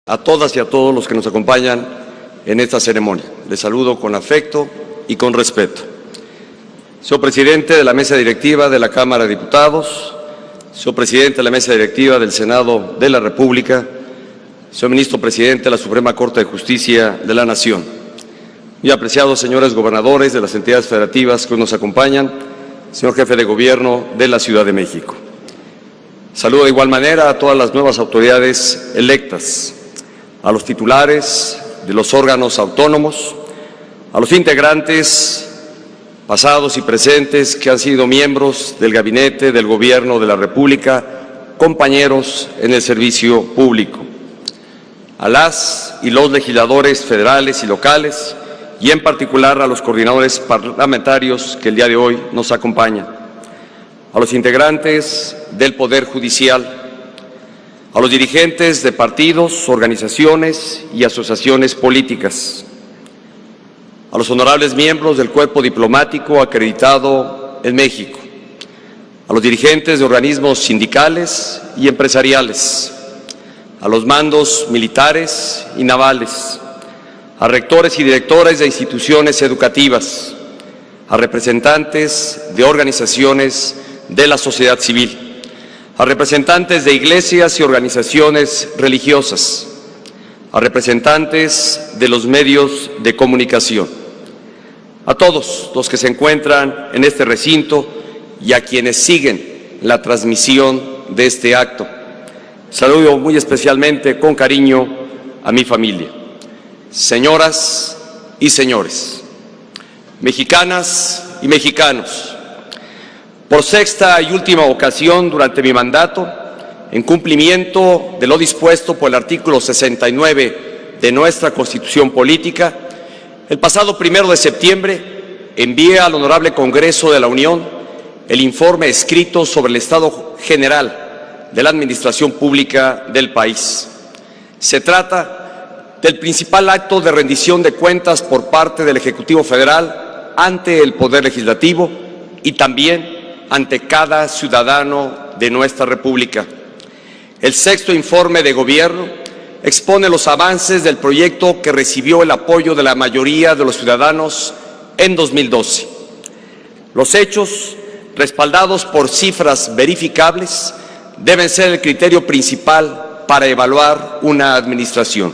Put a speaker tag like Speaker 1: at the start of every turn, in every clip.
Speaker 1: A todas y a todos los que nos acompañan en esta ceremonia. Les saludo con afecto y con respeto. Señor presidente de la mesa directiva de la Cámara de Diputados, señor presidente de la mesa directiva del Senado de la República, señor ministro presidente de la Suprema Corte de Justicia de la Nación, muy apreciados señores gobernadores de las entidades federativas que hoy nos acompañan, señor jefe de gobierno de la Ciudad de México. Saludo de igual manera a todas las nuevas autoridades electas, a los titulares de los órganos autónomos, a los integrantes pasados y presentes que han sido miembros del gabinete del Gobierno de la República, compañeros en el servicio público, a las y los legisladores federales y locales y en particular a los coordinadores parlamentarios que el día de hoy nos acompañan, a los integrantes del Poder Judicial, a los dirigentes de partidos, organizaciones y asociaciones políticas, a los honorables miembros del cuerpo diplomático acreditado en México, a los dirigentes de organismos sindicales y empresariales, a los mandos militares y navales, a rectores y directores de instituciones educativas, a representantes de organizaciones de la sociedad civil, a representantes de iglesias y organizaciones religiosas, a representantes de los medios de comunicación, a todos los que se encuentran en este recinto y a quienes siguen la transmisión de este acto. Saludo muy especialmente con cariño a mi familia. Señoras y señores, mexicanas y mexicanos, por sexta y última ocasión durante mi mandato, en cumplimiento de lo dispuesto por el artículo 69 de nuestra Constitución Política, el pasado 1 de septiembre envié al Honorable Congreso de la Unión el informe escrito sobre el estado general de la administración pública del país. Se trata del principal acto de rendición de cuentas por parte del Ejecutivo Federal ante el Poder Legislativo y también ante cada ciudadano de nuestra República. El sexto informe de gobierno expone los avances del proyecto que recibió el apoyo de la mayoría de los ciudadanos en 2012. Los hechos, respaldados por cifras verificables, deben ser el criterio principal para evaluar una administración.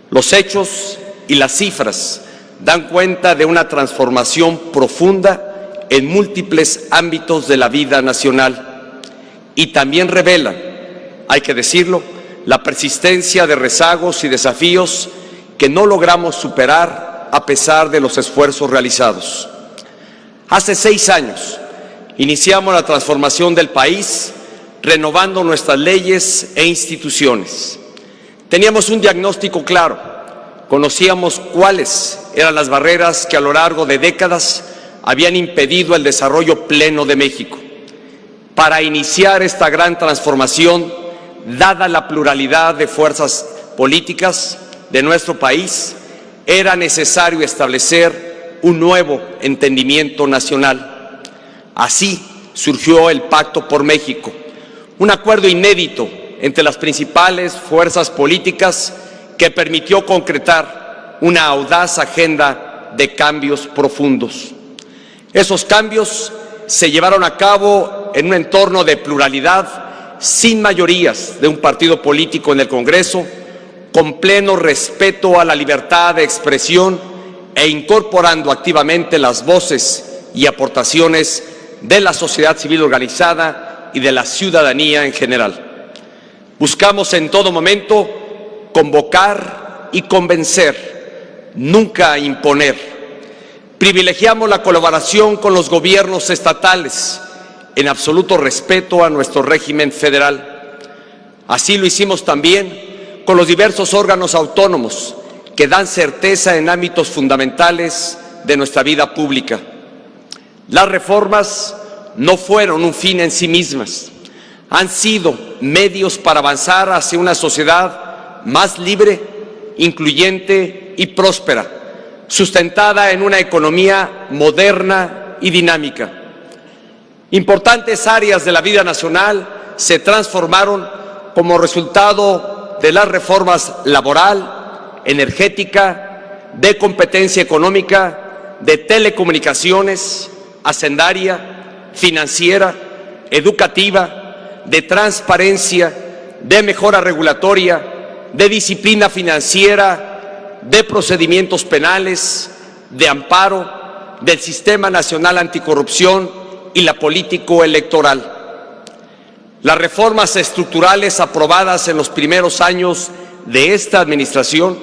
Speaker 1: Los hechos y las cifras dan cuenta de una transformación profunda en múltiples ámbitos de la vida nacional y también revelan, hay que decirlo, la persistencia de rezagos y desafíos que no logramos superar a pesar de los esfuerzos realizados. Hace 6 años iniciamos la transformación del país, renovando nuestras leyes e instituciones. Teníamos un diagnóstico claro, conocíamos cuáles eran las barreras que a lo largo de décadas habían impedido el desarrollo pleno de México. Para iniciar esta gran transformación, dada la pluralidad de fuerzas políticas de nuestro país, era necesario establecer un nuevo entendimiento nacional. Así surgió el Pacto por México, un acuerdo inédito entre las principales fuerzas políticas que permitió concretar una audaz agenda de cambios profundos. Esos cambios se llevaron a cabo en un entorno de pluralidad, sin mayorías de un partido político en el Congreso, con pleno respeto a la libertad de expresión e incorporando activamente las voces y aportaciones de la sociedad civil organizada y de la ciudadanía en general. Buscamos en todo momento convocar y convencer, nunca imponer. Privilegiamos la colaboración con los gobiernos estatales, en absoluto respeto a nuestro régimen federal. Así lo hicimos también con los diversos órganos autónomos que dan certeza en ámbitos fundamentales de nuestra vida pública. Las reformas no fueron un fin en sí mismas, han sido medios para avanzar hacia una sociedad más libre, incluyente y próspera, sustentada en una economía moderna y dinámica. Importantes áreas de la vida nacional se transformaron como resultado de las reformas laboral, energética, de competencia económica, de telecomunicaciones, hacendaria, financiera, educativa, de transparencia, de mejora regulatoria, de disciplina financiera, de procedimientos penales, de amparo, del Sistema Nacional Anticorrupción y la político-electoral. Las reformas estructurales aprobadas en los primeros años de esta administración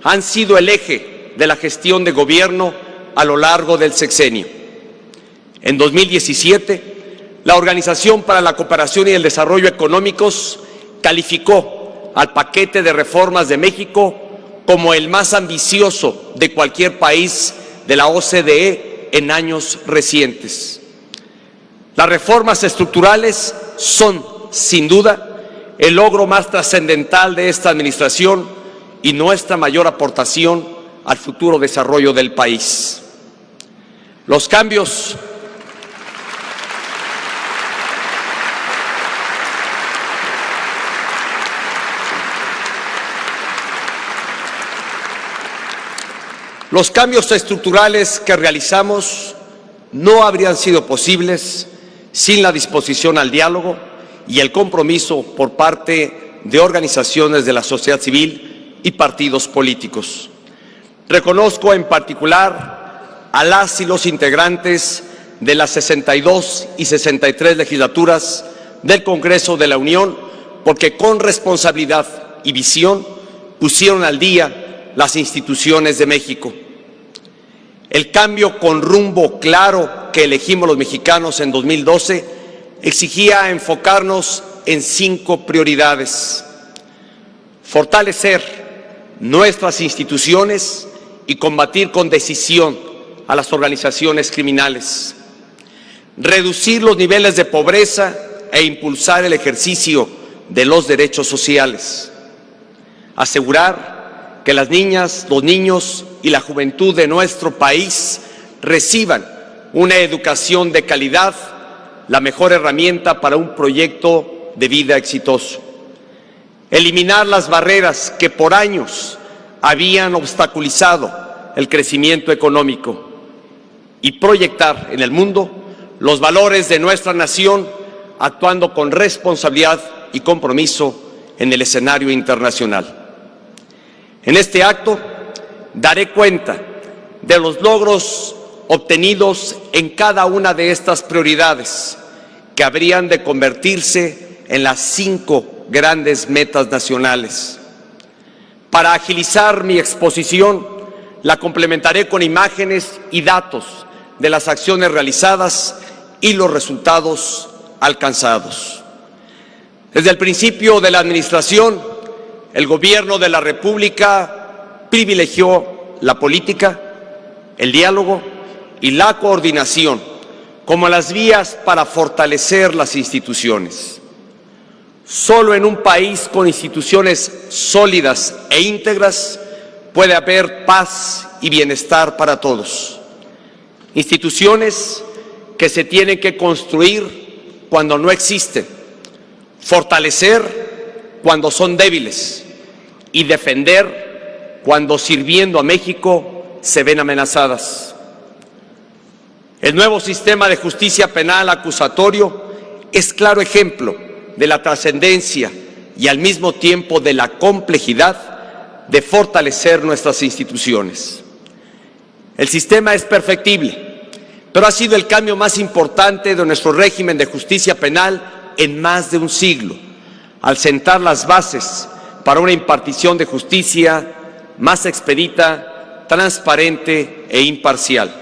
Speaker 1: han sido el eje de la gestión de gobierno a lo largo del sexenio. En 2017, la Organización para la Cooperación y el Desarrollo Económicos calificó al paquete de reformas de México como el más ambicioso de cualquier país de la OCDE en años recientes. Las reformas estructurales son, sin duda, el logro más trascendental de esta administración y nuestra mayor aportación al futuro desarrollo del país. Los cambios estructurales que realizamos no habrían sido posibles sin la disposición al diálogo y el compromiso por parte de organizaciones de la sociedad civil y partidos políticos. Reconozco en particular a las y los integrantes de las 62 y 63 legislaturas del Congreso de la Unión, porque con responsabilidad y visión pusieron al día las instituciones de México. El cambio con rumbo claro que elegimos los mexicanos en 2012 exigía enfocarnos en 5 prioridades: fortalecer nuestras instituciones y combatir con decisión a las organizaciones criminales, reducir los niveles de pobreza e impulsar el ejercicio de los derechos sociales, asegurar que las niñas, los niños y la juventud de nuestro país reciban una educación de calidad, la mejor herramienta para un proyecto de vida exitoso. Eliminar las barreras que por años habían obstaculizado el crecimiento económico y proyectar en el mundo los valores de nuestra nación, actuando con responsabilidad y compromiso en el escenario internacional. En este acto daré cuenta de los logros obtenidos en cada una de estas prioridades, que habrían de convertirse en las 5 grandes metas nacionales. Para agilizar mi exposición, la complementaré con imágenes y datos de las acciones realizadas y los resultados alcanzados. Desde el principio de la administración, el Gobierno de la República privilegió la política, el diálogo y la coordinación como las vías para fortalecer las instituciones. Solo en un país con instituciones sólidas e íntegras puede haber paz y bienestar para todos. Instituciones que se tienen que construir cuando no existen, fortalecer cuando son débiles y defender cuando, sirviendo a México, se ven amenazadas. El nuevo sistema de justicia penal acusatorio es claro ejemplo de la trascendencia y al mismo tiempo de la complejidad de fortalecer nuestras instituciones. El sistema es perfectible, pero ha sido el cambio más importante de nuestro régimen de justicia penal en más de un siglo, al sentar las bases para una impartición de justicia más expedita, transparente e imparcial.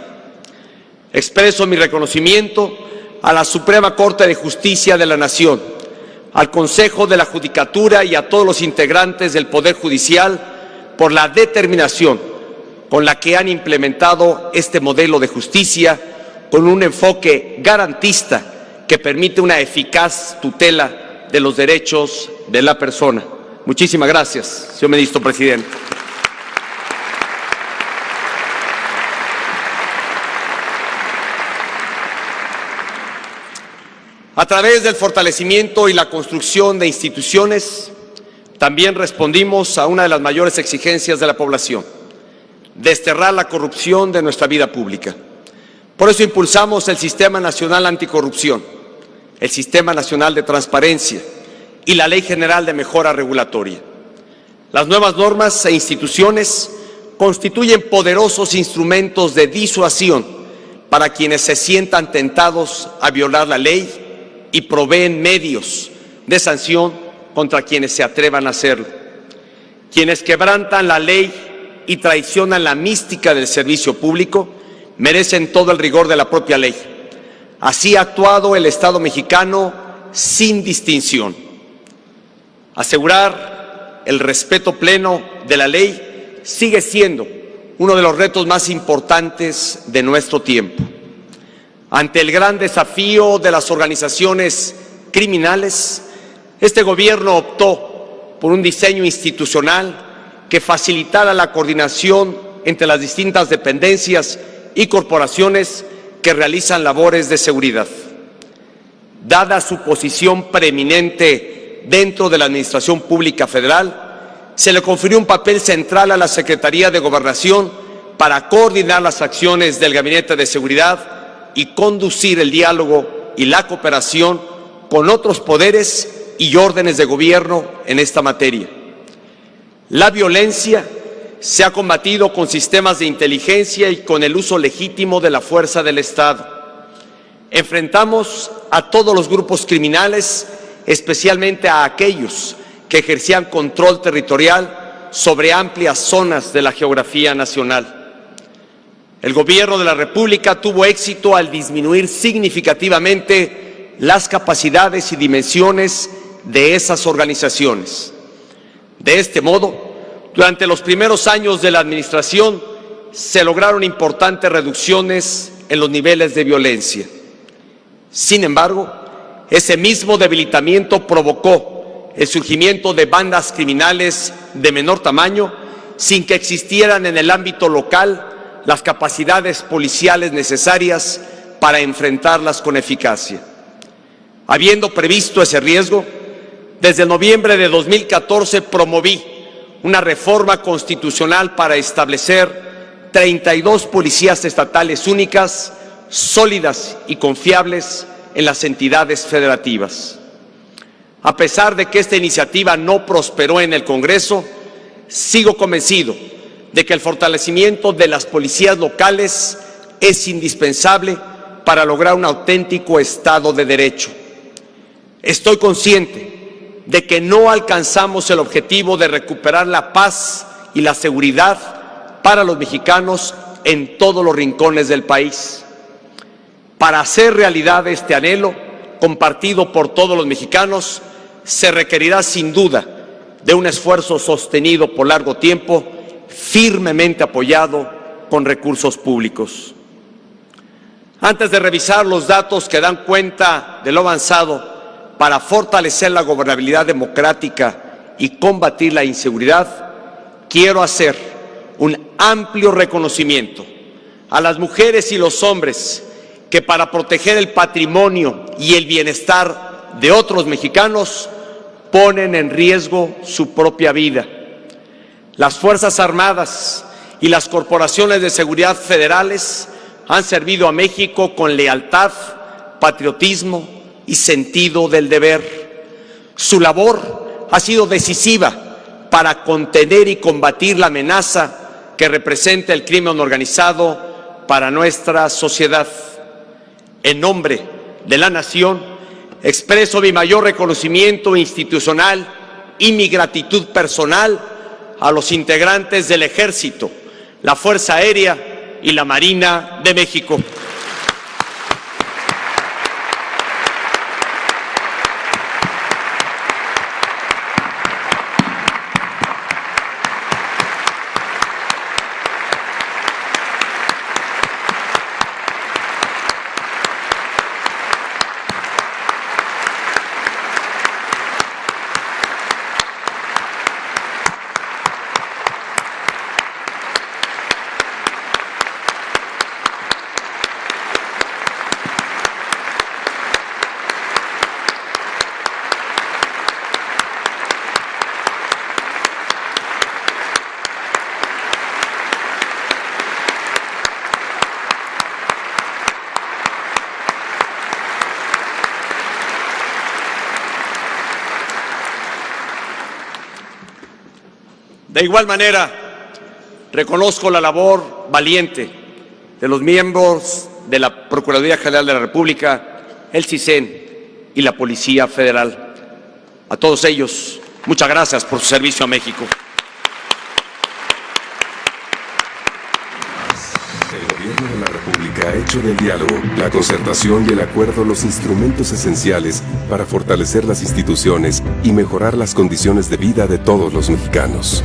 Speaker 1: Expreso mi reconocimiento a la Suprema Corte de Justicia de la Nación, al Consejo de la Judicatura y a todos los integrantes del Poder Judicial por la determinación con la que han implementado este modelo de justicia con un enfoque garantista que permite una eficaz tutela de los derechos de la persona. Muchísimas gracias, señor ministro presidente. A través del fortalecimiento y la construcción de instituciones, También respondimos a una de las mayores exigencias de la población: desterrar la corrupción de nuestra vida pública. Por eso impulsamos el Sistema Nacional Anticorrupción, el Sistema Nacional de Transparencia y la Ley General de Mejora Regulatoria. Las nuevas normas e instituciones constituyen poderosos instrumentos de disuasión para quienes se sientan tentados a violar la ley y proveen medios de sanción contra quienes se atrevan a hacerlo. Quienes quebrantan la ley y traicionan la mística del servicio público merecen todo el rigor de la propia ley. Así ha actuado el Estado mexicano sin distinción. Asegurar el respeto pleno de la ley sigue siendo uno de los retos más importantes de nuestro tiempo. Ante el gran desafío de las organizaciones criminales, este gobierno optó por un diseño institucional que facilitara la coordinación entre las distintas dependencias y corporaciones que realizan labores de seguridad. Dada su posición preeminente dentro de la Administración Pública Federal, se le confirió un papel central a la Secretaría de Gobernación para coordinar las acciones del Gabinete de Seguridad y conducir el diálogo y la cooperación con otros poderes y órdenes de gobierno en esta materia. La violencia se ha combatido con sistemas de inteligencia y con el uso legítimo de la fuerza del Estado. Enfrentamos a todos los grupos criminales, especialmente a aquellos que ejercían control territorial sobre amplias zonas de la geografía nacional. El Gobierno de la República tuvo éxito al disminuir significativamente las capacidades y dimensiones de esas organizaciones. De este modo, durante los primeros años de la administración se lograron importantes reducciones en los niveles de violencia. Sin embargo, ese mismo debilitamiento provocó el surgimiento de bandas criminales de menor tamaño sin que existieran en el ámbito local las capacidades policiales necesarias para enfrentarlas con eficacia. Habiendo previsto ese riesgo, desde noviembre de 2014 promoví una reforma constitucional para establecer 32 policías estatales únicas, sólidas y confiables en las entidades federativas. A pesar de que esta iniciativa no prosperó en el Congreso, sigo convencido de que el fortalecimiento de las policías locales es indispensable para lograr un auténtico Estado de Derecho. Estoy consciente de que no alcanzamos el objetivo de recuperar la paz y la seguridad para los mexicanos en todos los rincones del país. Para hacer realidad este anhelo, compartido por todos los mexicanos, se requerirá sin duda de un esfuerzo sostenido por largo tiempo, firmemente apoyado con recursos públicos. Antes de revisar los datos que dan cuenta de lo avanzado para fortalecer la gobernabilidad democrática y combatir la inseguridad, quiero hacer un amplio reconocimiento a las mujeres y los hombres que para proteger el patrimonio y el bienestar de otros mexicanos ponen en riesgo su propia vida. Las Fuerzas Armadas y las corporaciones de seguridad federales han servido a México con lealtad, patriotismo y sentido del deber. Su labor ha sido decisiva para contener y combatir la amenaza que representa el crimen organizado para nuestra sociedad. En nombre de la nación, expreso mi mayor reconocimiento institucional y mi gratitud personal a los integrantes del Ejército, la Fuerza Aérea y la Marina de México. De igual manera, reconozco la labor valiente de los miembros de la Procuraduría General de la República, el CISEN y la Policía Federal. A todos ellos, muchas gracias por su servicio a México.
Speaker 2: El Gobierno de la República ha hecho del diálogo, la concertación y el acuerdo los instrumentos esenciales para fortalecer las instituciones y mejorar las condiciones de vida de todos los mexicanos.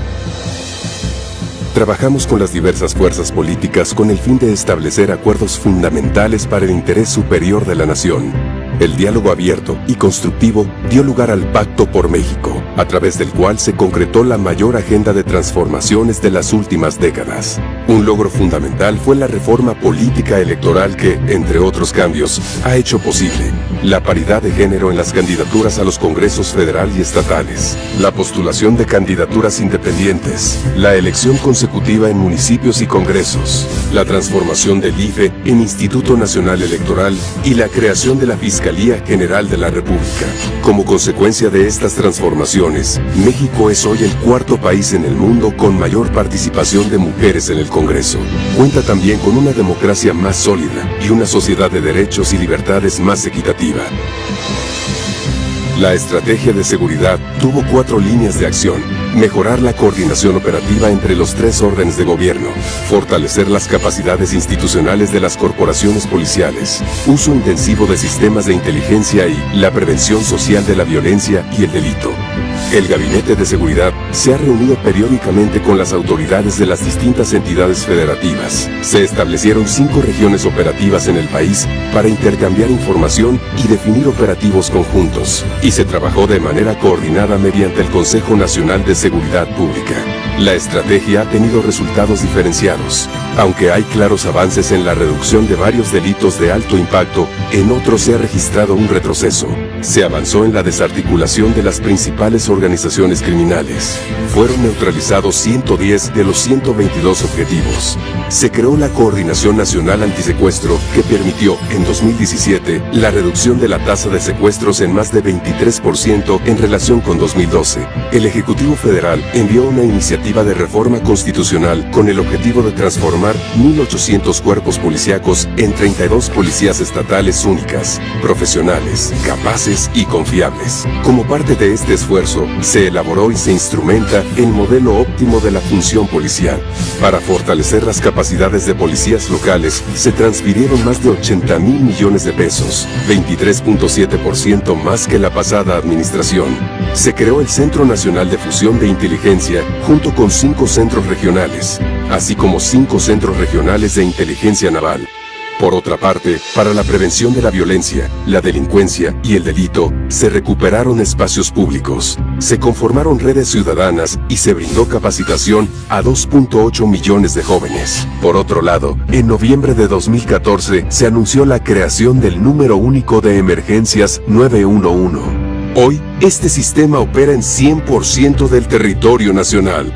Speaker 2: Trabajamos con las diversas fuerzas políticas con el fin de establecer acuerdos fundamentales para el interés superior de la nación. El diálogo abierto y constructivo dio lugar al Pacto por México, a través del cual se concretó la mayor agenda de transformaciones de las últimas décadas. Un logro fundamental fue la reforma política electoral que, entre otros cambios, ha hecho posible la paridad de género en las candidaturas a los congresos federal y estatales, la postulación de candidaturas independientes, la elección consecutiva en municipios y congresos, la transformación del IFE en Instituto Nacional Electoral y la creación de la Fiscalía General de la República. Como consecuencia de estas transformaciones, México es hoy el cuarto país en el mundo con mayor participación de mujeres en el Congreso. Cuenta también con una democracia más sólida y una sociedad de derechos y libertades más equitativa. La estrategia de seguridad tuvo 4 líneas de acción: mejorar la coordinación operativa entre los 3 órdenes de gobierno, fortalecer las capacidades institucionales de las corporaciones policiales, uso intensivo de sistemas de inteligencia y la prevención social de la violencia y el delito. El Gabinete de Seguridad se ha reunido periódicamente con las autoridades de las distintas entidades federativas. Se establecieron 5 regiones operativas en el país para intercambiar información y definir operativos conjuntos, y se trabajó de manera coordinada mediante el Consejo Nacional de Seguridad Pública. La estrategia ha tenido resultados diferenciados. Aunque hay claros avances en la reducción de varios delitos de alto impacto, en otros se ha registrado un retroceso. Se avanzó en la desarticulación de las principales organizaciones criminales. Fueron neutralizados 110 de los 122 objetivos. Se creó la Coordinación Nacional Antisecuestro, que permitió, en 2017, la reducción de la tasa de secuestros en más de 23% en relación con 2012. El Ejecutivo Federal envió una iniciativa de reforma constitucional con el objetivo de transformar 1.800 cuerpos policíacos en 32 policías estatales únicas, profesionales, capaces y confiables. Como parte de este esfuerzo, se elaboró y se instrumenta el modelo óptimo de la función policial. Para fortalecer las capacidades de policías locales, se transfirieron más de 80,000 millones de pesos, 23.7% más que la pasada administración. Se creó el Centro Nacional de Fusión de Inteligencia, junto con 5 centros regionales, así como 5 centros regionales de inteligencia naval. Por otra parte, para la prevención de la violencia, la delincuencia y el delito, se recuperaron espacios públicos, se conformaron redes ciudadanas y se brindó capacitación a 2.8 millones de jóvenes. Por otro lado, en noviembre de 2014 se anunció la creación del Número Único de Emergencias 911. Hoy, este sistema opera en 100% del territorio nacional.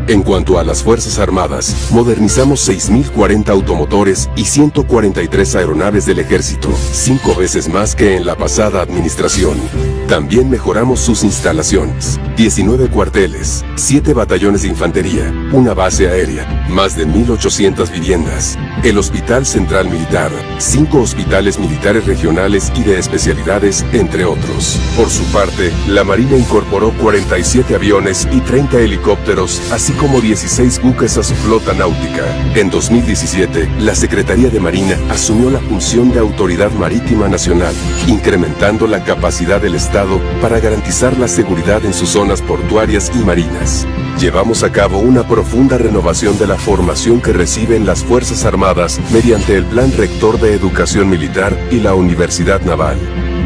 Speaker 2: En cuanto a las Fuerzas Armadas, modernizamos 6.040 automotores y 143 aeronaves del Ejército, 5 veces más que en la pasada administración. También mejoramos sus instalaciones: 19 cuarteles, 7 batallones de infantería, una base aérea, más de 1.800 viviendas, el Hospital Central Militar, 5 hospitales militares regionales y de especialidades, entre otros. Por su parte, la Marina incorporó 47 aviones y 30 helicópteros, así como 16 buques a su flota náutica. En 2017, la Secretaría de Marina asumió la función de Autoridad Marítima Nacional, incrementando la capacidad del Estado para garantizar la seguridad en sus zonas portuarias y marinas. Llevamos a cabo una profunda renovación de la formación que reciben las Fuerzas Armadas mediante el Plan Rector de Educación Militar y la Universidad Naval.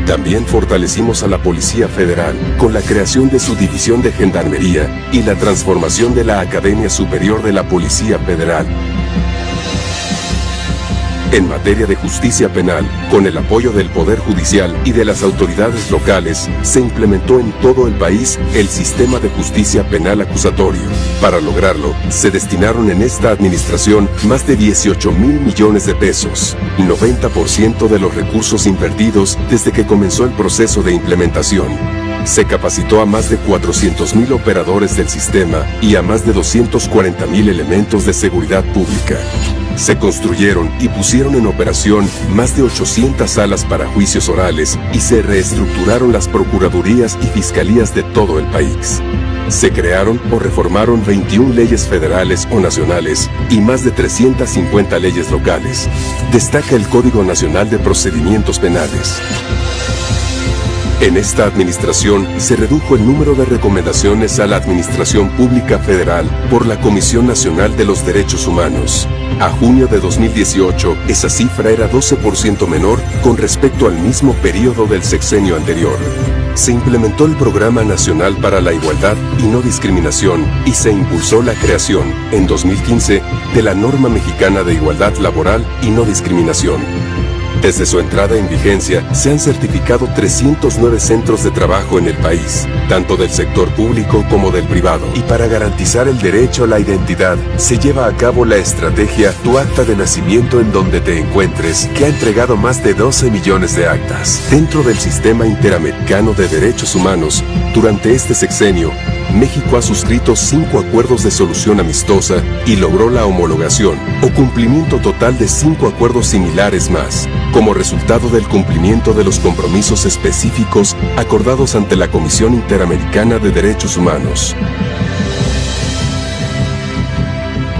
Speaker 2: También fortalecimos a la Policía Federal con la creación de su División de Gendarmería y la transformación de la Academia Superior de la Policía Federal. En materia de justicia penal, con el apoyo del Poder Judicial y de las autoridades locales, se implementó en todo el país el sistema de justicia penal acusatorio. Para lograrlo, se destinaron en esta administración más de 18,000 millones de pesos, 90% de los recursos invertidos desde que comenzó el proceso de implementación. Se capacitó a más de 400,000 operadores del sistema y a más de 240,000 elementos de seguridad pública. Se construyeron y pusieron en operación más de 800 salas para juicios orales y se reestructuraron las procuradurías y fiscalías de todo el país. Se crearon o reformaron 21 leyes federales o nacionales y más de 350 leyes locales. Destaca el Código Nacional de Procedimientos Penales. En esta administración se redujo el número de recomendaciones a la Administración Pública Federal por la Comisión Nacional de los Derechos Humanos. A junio de 2018, esa cifra era 12% menor con respecto al mismo periodo del sexenio anterior. Se implementó el Programa Nacional para la Igualdad y No Discriminación y se impulsó la creación, en 2015, de la Norma Mexicana de Igualdad Laboral y No Discriminación. Desde su entrada en vigencia, se han certificado 309 centros de trabajo en el país, tanto del sector público como del privado. Y para garantizar el derecho a la identidad, se lleva a cabo la estrategia Tu Acta de Nacimiento en donde te encuentres, que ha entregado más de 12 millones de actas. Dentro del Sistema Interamericano de Derechos Humanos, durante este sexenio, México ha suscrito 5 acuerdos de solución amistosa y logró la homologación o cumplimiento total de 5 acuerdos similares más, como resultado del cumplimiento de los compromisos específicos acordados ante la Comisión Interamericana de Derechos Humanos.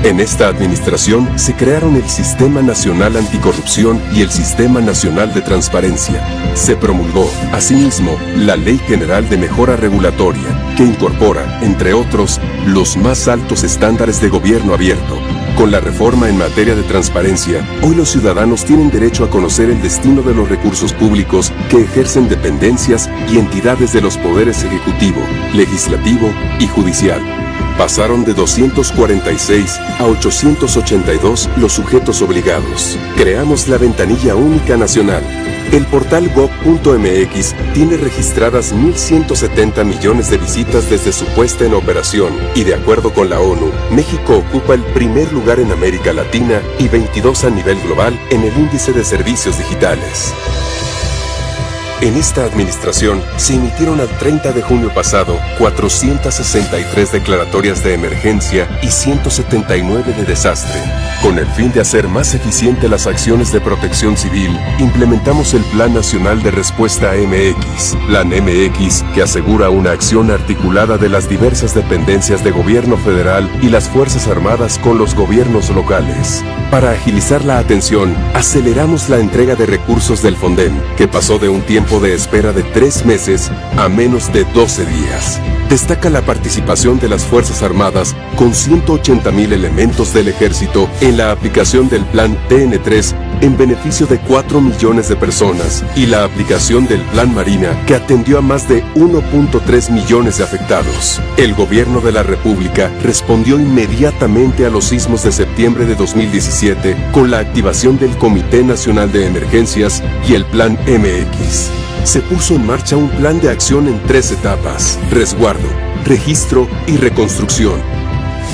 Speaker 2: En esta administración se crearon el Sistema Nacional Anticorrupción y el Sistema Nacional de Transparencia. Se promulgó, asimismo, la Ley General de Mejora Regulatoria, que incorpora, entre otros, los más altos estándares de gobierno abierto. Con la reforma en materia de transparencia, hoy los ciudadanos tienen derecho a conocer el destino de los recursos públicos que ejercen dependencias y entidades de los poderes ejecutivo, legislativo y judicial. Pasaron de 246 a 882 los sujetos obligados. Creamos la Ventanilla Única Nacional. El portal gov.mx tiene registradas 1.170 millones de visitas desde su puesta en operación y de acuerdo con la ONU, México ocupa el primer lugar en América Latina y 22 a nivel global en el índice de servicios digitales. En esta administración se emitieron al 30 de junio pasado 463 declaratorias de emergencia y 179 de desastre. Con el fin de hacer más eficiente las acciones de protección civil, implementamos el Plan Nacional de Respuesta MX, Plan MX, que asegura una acción articulada de las diversas dependencias de gobierno federal y las Fuerzas Armadas con los gobiernos locales. Para agilizar la atención, aceleramos la entrega de recursos del Fondem, que pasó de un tiempo de espera de 3 meses a menos de 12 días. Destaca la participación de las Fuerzas Armadas con 180,000 elementos del Ejército en la aplicación del Plan TN3 en beneficio de 4 millones de personas y la aplicación del Plan Marina que atendió a más de 1.3 millones de afectados. El Gobierno de la República respondió inmediatamente a los sismos de septiembre de 2017 con la activación del Comité Nacional de Emergencias y el Plan MX. Se puso en marcha un plan de acción en 3 etapas: resguardo, registro y reconstrucción.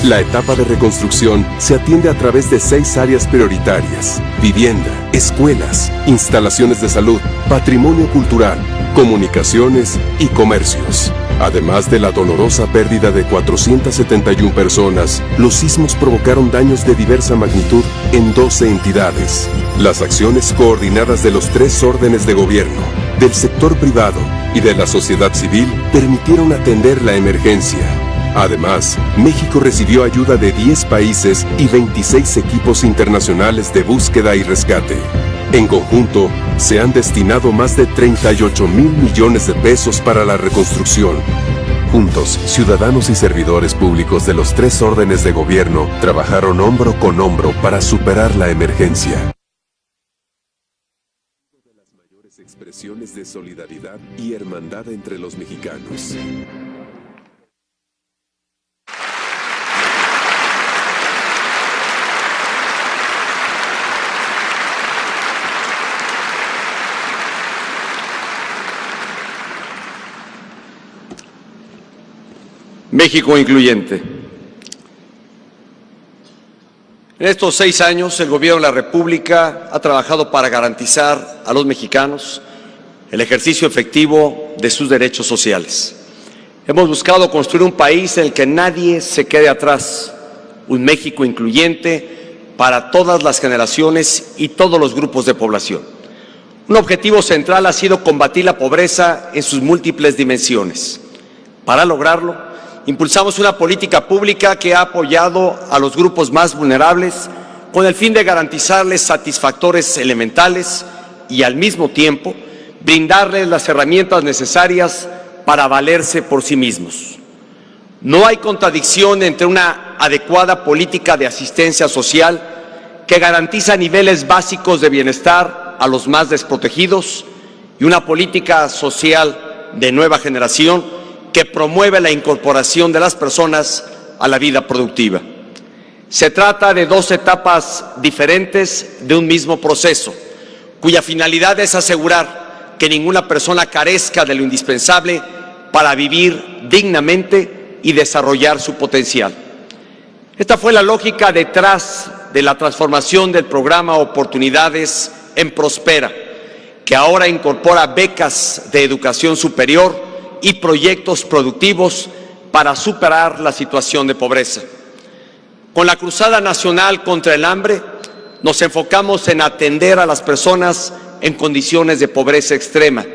Speaker 2: La etapa de reconstrucción se atiende a través de 6 áreas prioritarias: vivienda, escuelas, instalaciones de salud, patrimonio cultural, comunicaciones y comercios. Además de la dolorosa pérdida de 471 personas, los sismos provocaron daños de diversa magnitud en 12 entidades. Las acciones coordinadas de los 3 órdenes de gobierno, del sector privado y de la sociedad civil permitieron atender la emergencia. Además, México recibió ayuda de 10 países y 26 equipos internacionales de búsqueda y rescate. En conjunto, se han destinado más de 38,000 millones de pesos para la reconstrucción. Juntos, ciudadanos y servidores públicos de los 3 órdenes de gobierno trabajaron hombro con hombro para superar la emergencia. Una de las mayores expresiones de solidaridad y hermandad entre los mexicanos.
Speaker 1: México incluyente. En estos 6 años, el Gobierno de la República ha trabajado para garantizar a los mexicanos el ejercicio efectivo de sus derechos sociales. Hemos buscado construir un país en el que nadie se quede atrás, un México incluyente para todas las generaciones y todos los grupos de población. Un objetivo central ha sido combatir la pobreza en sus múltiples dimensiones. Para lograrlo, impulsamos una política pública que ha apoyado a los grupos más vulnerables con el fin de garantizarles satisfactores elementales y, al mismo tiempo, brindarles las herramientas necesarias para valerse por sí mismos. No hay contradicción entre una adecuada política de asistencia social que garantiza niveles básicos de bienestar a los más desprotegidos y una política social de nueva generación que promueve la incorporación de las personas a la vida productiva. Se trata de dos etapas diferentes de un mismo proceso, cuya finalidad es asegurar que ninguna persona carezca de lo indispensable para vivir dignamente y desarrollar su potencial. Esta fue la lógica detrás de la transformación del programa Oportunidades en Prospera, que ahora incorpora becas de educación superior y proyectos productivos para superar la situación de pobreza. Con la Cruzada Nacional contra el Hambre, nos enfocamos en atender a las personas en condiciones de pobreza extrema,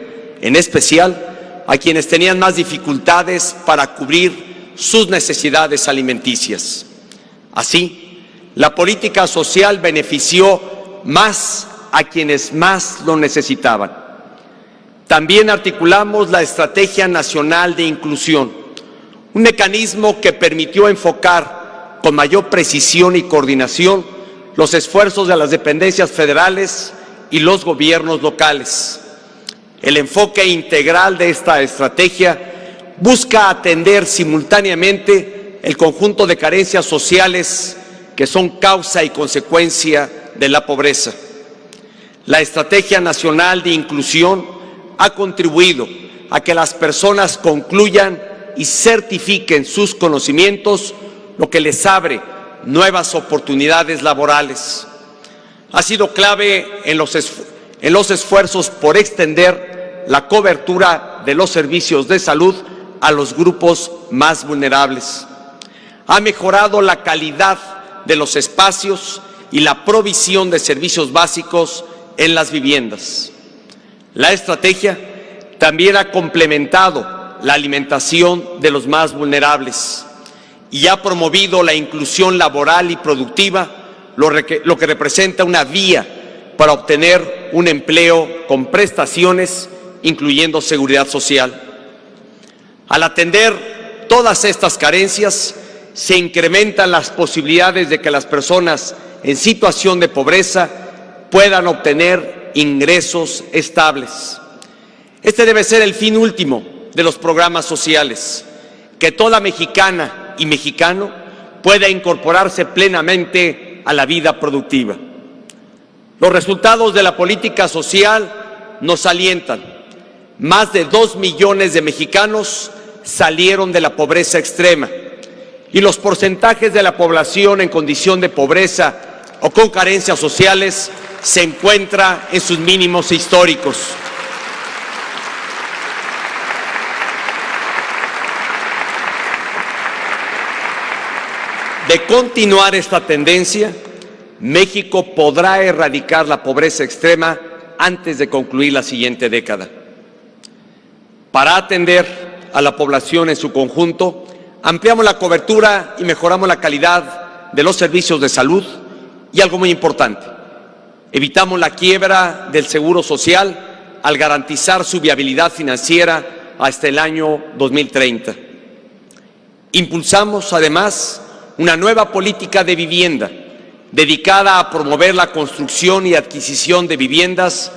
Speaker 1: en especial a quienes tenían más dificultades para cubrir sus necesidades alimenticias. Así, la política social benefició más a quienes más lo necesitaban. También articulamos la Estrategia Nacional de Inclusión, un mecanismo que permitió enfocar con mayor precisión y coordinación los esfuerzos de las dependencias federales y los gobiernos locales. El enfoque integral de esta estrategia busca atender simultáneamente el conjunto de carencias sociales que son causa y consecuencia de la pobreza. La Estrategia Nacional de Inclusión ha contribuido a que las personas concluyan y certifiquen sus conocimientos, lo que les abre nuevas oportunidades laborales. Ha sido clave en los esfuerzos por extender la cobertura de los servicios de salud a los grupos más vulnerables. Ha mejorado la calidad de los espacios y la provisión de servicios básicos en las viviendas. La estrategia también ha complementado la alimentación de los más vulnerables y ha promovido la inclusión laboral y productiva, lo que representa una vía para obtener un empleo con prestaciones, incluyendo seguridad social. Al atender todas estas carencias, se incrementan las posibilidades de que las personas en situación de pobreza puedan obtener ingresos estables. Este debe ser el fin último de los programas sociales, que toda mexicana y mexicano pueda incorporarse plenamente a la vida productiva. Los resultados de la política social nos alientan. Más de 2 millones de mexicanos salieron de la pobreza extrema y los porcentajes de la población en condición de pobreza o con carencias sociales se encuentran en sus mínimos históricos. De continuar esta tendencia, México podrá erradicar la pobreza extrema antes de concluir la siguiente década. Para atender a la población en su conjunto, ampliamos la cobertura y mejoramos la calidad de los servicios de salud y algo muy importante, evitamos la quiebra del Seguro Social al garantizar su viabilidad financiera hasta el año 2030. Impulsamos además una nueva política de vivienda dedicada a promover la construcción y adquisición de viviendas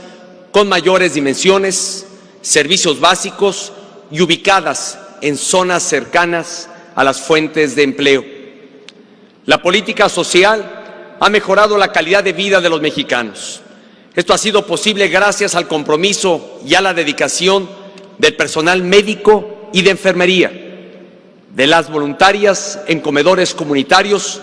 Speaker 1: con mayores dimensiones, servicios básicos y ubicadas en zonas cercanas a las fuentes de empleo. La política social ha mejorado la calidad de vida de los mexicanos. Esto ha sido posible gracias al compromiso y a la dedicación del personal médico y de enfermería, de las voluntarias en comedores comunitarios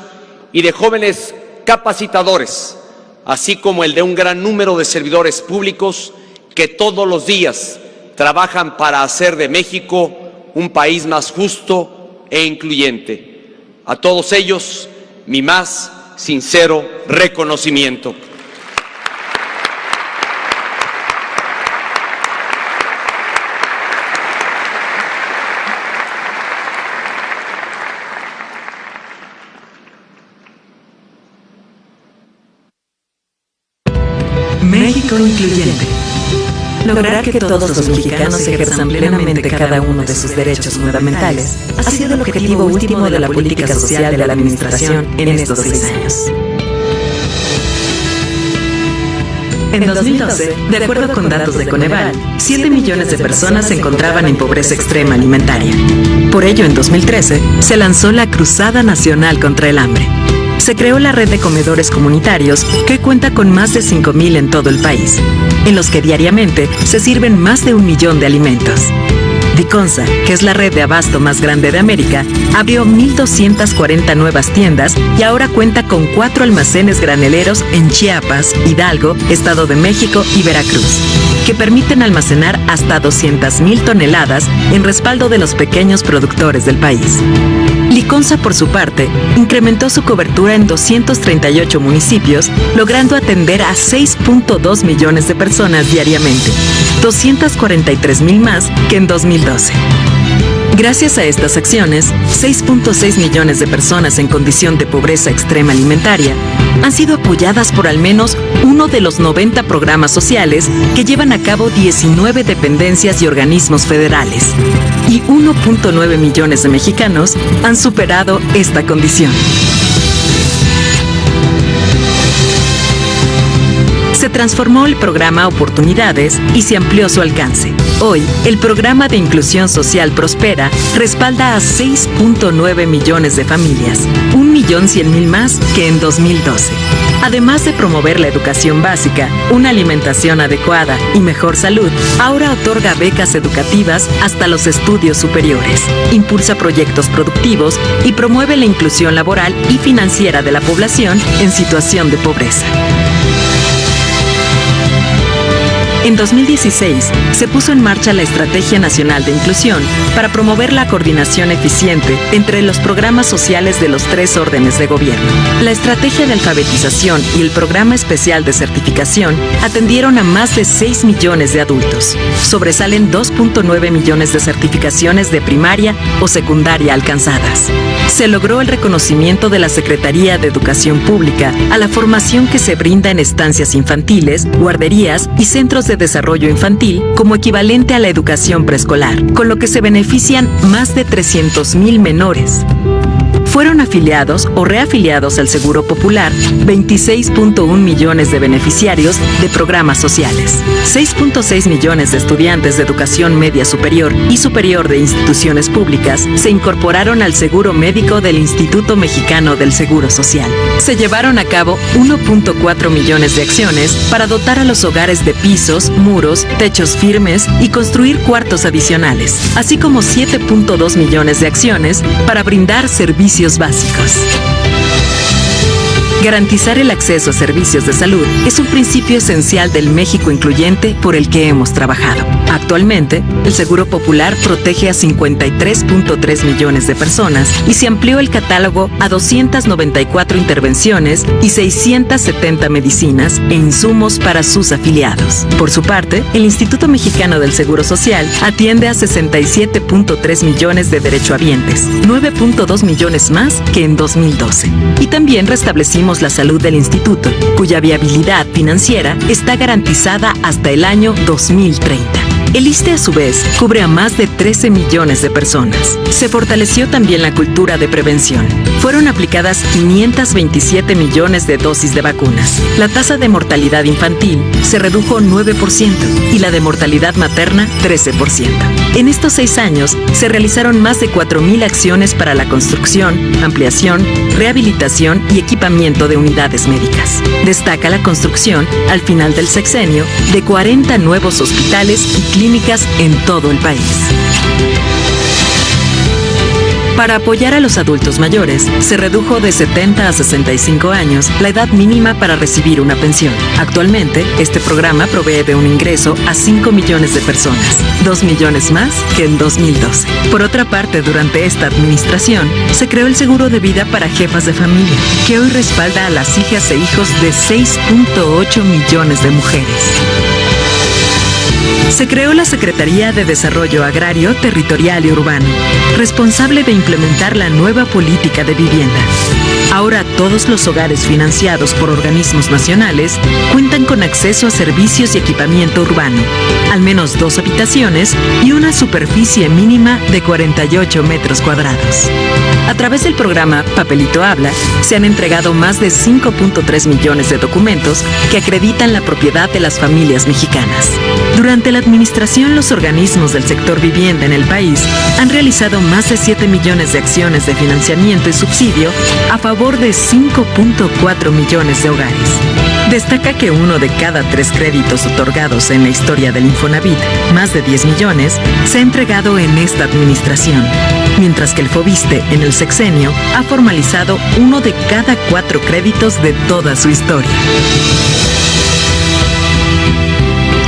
Speaker 1: y de jóvenes capacitadores, así como el de un gran número de servidores públicos que todos los días trabajan para hacer de México un país más justo e incluyente. A todos ellos, mi más sincero reconocimiento.
Speaker 3: México incluyente. Lograr que todos los mexicanos ejerzan plenamente cada uno de sus derechos fundamentales ha sido el objetivo último de la política social de la Administración en estos 6 años. En 2012, de acuerdo con datos de Coneval, 7 millones de personas se encontraban en pobreza extrema alimentaria. Por ello, en 2013, se lanzó la Cruzada Nacional contra el Hambre. Se creó la red de comedores comunitarios, que hoy cuenta con más de 5,000 en todo el país, en los que diariamente se sirven más de 1 millón de alimentos. Diconsa, que es la red de abasto más grande de América, abrió 1,240 nuevas tiendas y ahora cuenta con 4 almacenes graneleros en Chiapas, Hidalgo, Estado de México y Veracruz, que permiten almacenar hasta 200,000 toneladas en respaldo de los pequeños productores del país. Liconsa, por su parte, incrementó su cobertura en 238 municipios, logrando atender a 6.2 millones de personas diariamente, 243,000 más que en 2012. Gracias a estas acciones, 6.6 millones de personas en condición de pobreza extrema alimentaria han sido apoyadas por al menos uno de los 90 programas sociales que llevan a cabo 19 dependencias y organismos federales. Y 1.9 millones de mexicanos han superado esta condición. Se transformó el programa Oportunidades y se amplió su alcance. Hoy, el programa de inclusión social Prospera respalda a 6.9 millones de familias, 1,100,000 más que en 2012. Además de promover la educación básica, una alimentación adecuada y mejor salud, ahora otorga becas educativas hasta los estudios superiores, impulsa proyectos productivos y promueve la inclusión laboral y financiera de la población en situación de pobreza. En 2016, se puso en marcha la Estrategia Nacional de Inclusión para promover la coordinación eficiente entre los programas sociales de los 3 órdenes de gobierno. La Estrategia de Alfabetización y el Programa Especial de Certificación atendieron a más de 6 millones de adultos. Sobresalen 2.9 millones de certificaciones de primaria o secundaria alcanzadas. Se logró el reconocimiento de la Secretaría de Educación Pública a la formación que se brinda en estancias infantiles, guarderías y centros de desarrollo infantil como equivalente a la educación preescolar, con lo que se benefician más de 300,000 menores. Fueron afiliados o reafiliados al Seguro Popular 26.1 millones de beneficiarios de programas sociales. 6.6 millones de estudiantes de educación media superior y superior de instituciones públicas se incorporaron al seguro médico del Instituto Mexicano del Seguro Social. Se llevaron a cabo 1.4 millones de acciones para dotar a los hogares de pisos, muros, techos firmes y construir cuartos adicionales, así como 7.2 millones de acciones para brindar servicios básicos. Garantizar el acceso a servicios de salud es un principio esencial del México incluyente por el que hemos trabajado. Actualmente, el Seguro Popular protege a 53.3 millones de personas y se amplió el catálogo a 294 intervenciones y 670 medicinas e insumos para sus afiliados. Por su parte, el Instituto Mexicano del Seguro Social atiende a 67.3 millones de derechohabientes, 9.2 millones más que en 2012. Y también restablecimos la salud del instituto, cuya viabilidad financiera está garantizada hasta el año 2030. El ISSSTE, a su vez, cubre a más de 13 millones de personas. Se fortaleció también la cultura de prevención. Fueron aplicadas 527 millones de dosis de vacunas. La tasa de mortalidad infantil se redujo 9% y la de mortalidad materna 13%. En estos 6 años, se realizaron más de 4,000 acciones para la construcción, ampliación, rehabilitación y equipamiento de unidades médicas. Destaca la construcción, al final del sexenio, de 40 nuevos hospitales y clínicas en todo el país. Para apoyar a los adultos mayores, se redujo de 70 a 65 años la edad mínima para recibir una pensión. Actualmente, este programa provee de un ingreso a 5 millones de personas, 2 millones más que en 2012. Por otra parte, durante esta administración, se creó el seguro de vida para jefas de familia, que hoy respalda a las hijas e hijos de 6.8 millones de mujeres. Se creó la Secretaría de Desarrollo Agrario, Territorial y Urbano, responsable de implementar la nueva política de vivienda. Ahora todos los hogares financiados por organismos nacionales cuentan con acceso a servicios y equipamiento urbano, al menos 2 habitaciones y una superficie mínima de 48 metros cuadrados. A través del programa Papelito Habla, se han entregado más de 5.3 millones de documentos que acreditan la propiedad de las familias mexicanas. Durante la administración, los organismos del sector vivienda en el país han realizado más de 7 millones de acciones de financiamiento y subsidio a favor de 5.4 millones de hogares. Destaca que 1 de cada 3 créditos otorgados en la historia del Infonavit, más de 10 millones, se ha entregado en esta administración, mientras que el Fobiste en el sexenio ha formalizado 1 de cada 4 créditos de toda su historia.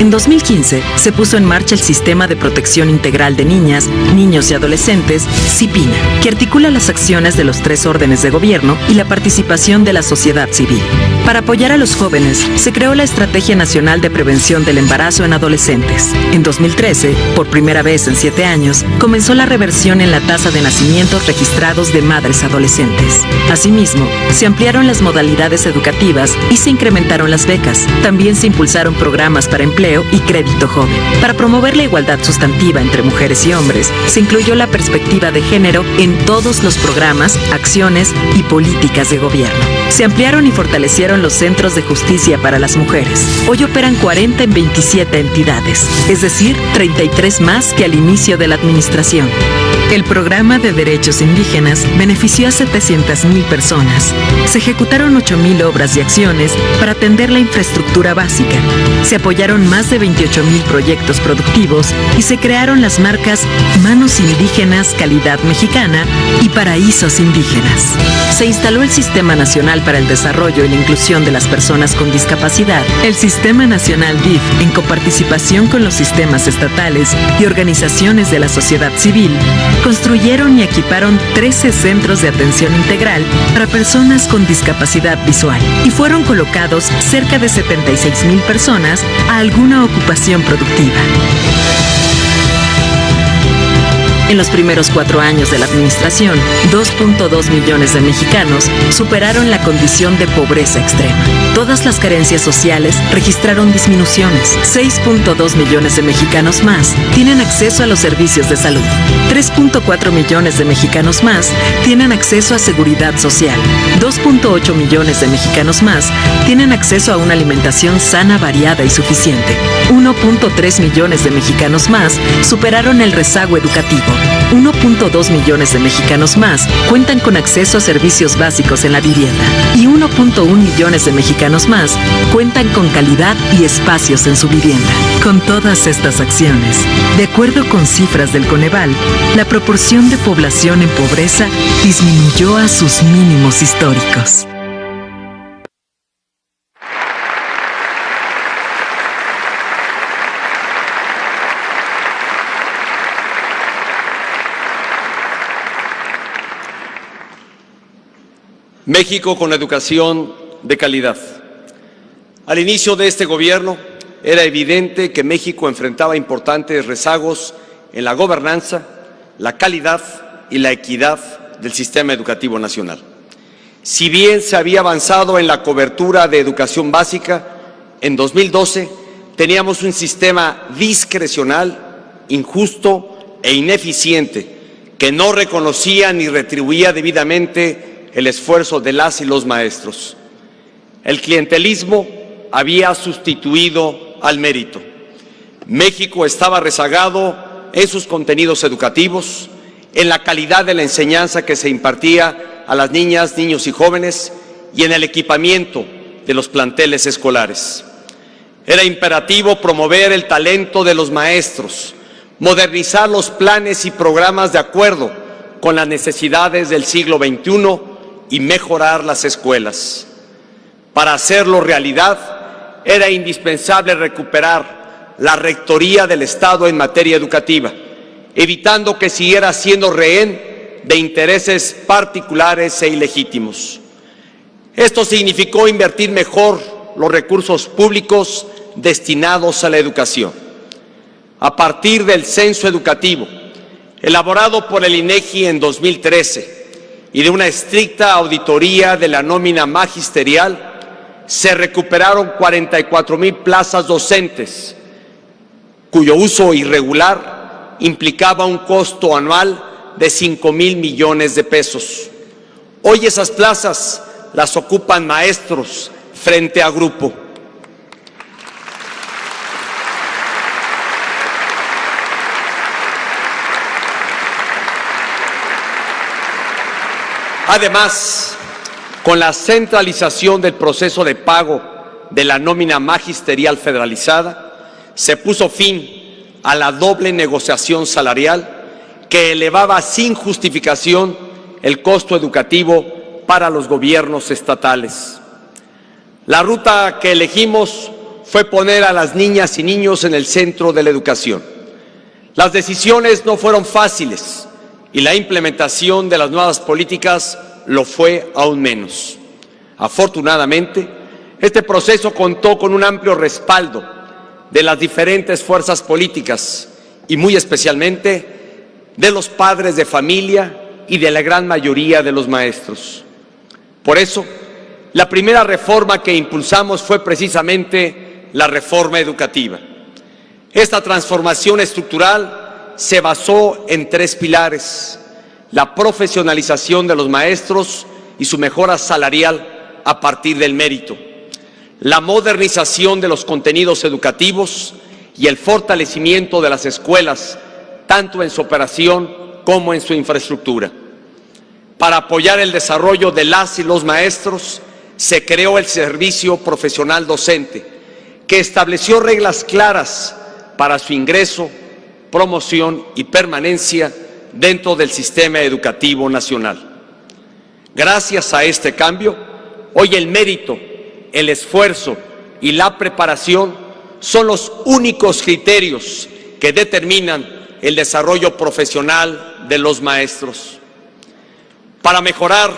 Speaker 3: En 2015 se puso en marcha el Sistema de Protección Integral de Niñas, Niños y Adolescentes, SIPINA, que articula las acciones de los 3 órdenes de gobierno y la participación de la sociedad civil. Para apoyar a los jóvenes, se creó la Estrategia Nacional de Prevención del Embarazo en Adolescentes. En 2013, por primera vez en 7 años, comenzó la reversión en la tasa de nacimientos registrados de madres adolescentes. Asimismo, se ampliaron las modalidades educativas y se incrementaron las becas. También se impulsaron programas para empleo y crédito joven. Para promover la igualdad sustantiva entre mujeres y hombres, se incluyó la perspectiva de género en todos los programas, acciones y políticas de gobierno. Se ampliaron y fortalecieron los centros de justicia para las mujeres. Hoy operan 40 en 27 entidades, es decir, 33 más que al inicio de la administración. El programa de derechos indígenas benefició a 700,000 personas. Se ejecutaron 8,000 obras y acciones para atender la infraestructura básica. Se apoyaron más de 28,000 proyectos productivos y se crearon las marcas Manos Indígenas, Calidad Mexicana y Paraísos Indígenas. Se instaló el Sistema Nacional para el Desarrollo y la Inclusión de las Personas con Discapacidad, el Sistema Nacional DIF, en coparticipación con los sistemas estatales y organizaciones de la sociedad civil. Construyeron y equiparon 13 centros de atención integral para personas con discapacidad visual y fueron colocados cerca de 76,000 personas a alguna ocupación productiva. En los primeros 4 años de la administración, 2.2 millones de mexicanos superaron la condición de pobreza extrema. Todas las carencias sociales registraron disminuciones. 6.2 millones de mexicanos más tienen acceso a los servicios de salud. 3.4 millones de mexicanos más tienen acceso a seguridad social. 2.8 millones de mexicanos más tienen acceso a una alimentación sana, variada y suficiente. 1.3 millones de mexicanos más superaron el rezago educativo. 1.2 millones de mexicanos más cuentan con acceso a servicios básicos en la vivienda y 1.1 millones de mexicanos más cuentan con calidad y espacios en su vivienda. Con todas estas acciones, de acuerdo con cifras del Coneval, la proporción de población en pobreza disminuyó a sus mínimos históricos.
Speaker 1: México con educación de calidad. Al inicio de este gobierno era evidente que México enfrentaba importantes rezagos en la gobernanza, la calidad y la equidad del sistema educativo nacional. Si bien se había avanzado en la cobertura de educación básica, en 2012 teníamos un sistema discrecional, injusto e ineficiente que no reconocía ni retribuía debidamente el esfuerzo de las y los maestros. El clientelismo había sustituido al mérito. México estaba rezagado en sus contenidos educativos, en la calidad de la enseñanza que se impartía a las niñas, niños y jóvenes y en el equipamiento de los planteles escolares. Era imperativo promover el talento de los maestros, modernizar los planes y programas de acuerdo con las necesidades del siglo XXI y mejorar las escuelas. Para hacerlo realidad, era indispensable recuperar la rectoría del Estado en materia educativa, evitando que siguiera siendo rehén de intereses particulares e ilegítimos. Esto significó invertir mejor los recursos públicos destinados a la educación. A partir del censo educativo, elaborado por el INEGI en 2013, y de una estricta auditoría de la nómina magisterial, se recuperaron 44,000 plazas docentes, cuyo uso irregular implicaba un costo anual de 5,000 millones de pesos. Hoy esas plazas las ocupan maestros frente a grupo. Además, con la centralización del proceso de pago de la nómina magisterial federalizada, se puso fin a la doble negociación salarial que elevaba sin justificación el costo educativo para los gobiernos estatales. La ruta que elegimos fue poner a las niñas y niños en el centro de la educación. Las decisiones no fueron fáciles y la implementación de las nuevas políticas lo fue aún menos. Afortunadamente, este proceso contó con un amplio respaldo de las diferentes fuerzas políticas y muy especialmente de los padres de familia y de la gran mayoría de los maestros. Por eso, la primera reforma que impulsamos fue precisamente la reforma educativa. Esta transformación estructural se basó en 3 pilares: la profesionalización de los maestros y su mejora salarial a partir del mérito, la modernización de los contenidos educativos y el fortalecimiento de las escuelas, tanto en su operación como en su infraestructura. Para apoyar el desarrollo de las y los maestros, se creó el Servicio Profesional Docente, que estableció reglas claras para su ingreso, promoción y permanencia dentro del sistema educativo nacional. Gracias a este cambio, hoy el mérito, el esfuerzo y la preparación son los únicos criterios que determinan el desarrollo profesional de los maestros. Para mejorar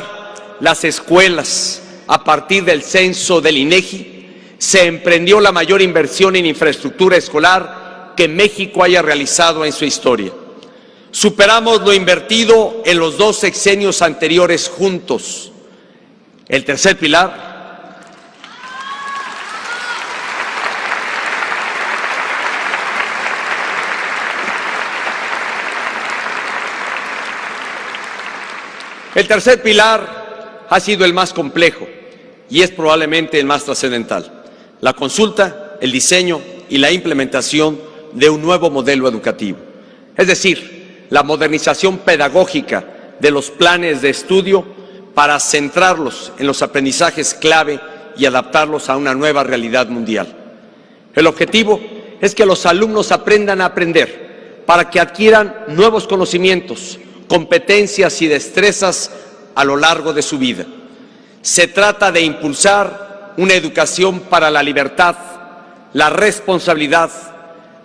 Speaker 1: las escuelas a partir del censo del INEGI, se emprendió la mayor inversión en infraestructura escolar que México haya realizado en su historia. Superamos lo invertido en los 2 sexenios anteriores juntos. El tercer pilar ha sido el más complejo y es probablemente el más trascendental: la consulta, el diseño y la implementación de un nuevo modelo educativo. Es decir, la modernización pedagógica de los planes de estudio para centrarlos en los aprendizajes clave y adaptarlos a una nueva realidad mundial. El objetivo es que los alumnos aprendan a aprender para que adquieran nuevos conocimientos, competencias y destrezas a lo largo de su vida. Se trata de impulsar una educación para la libertad, la responsabilidad,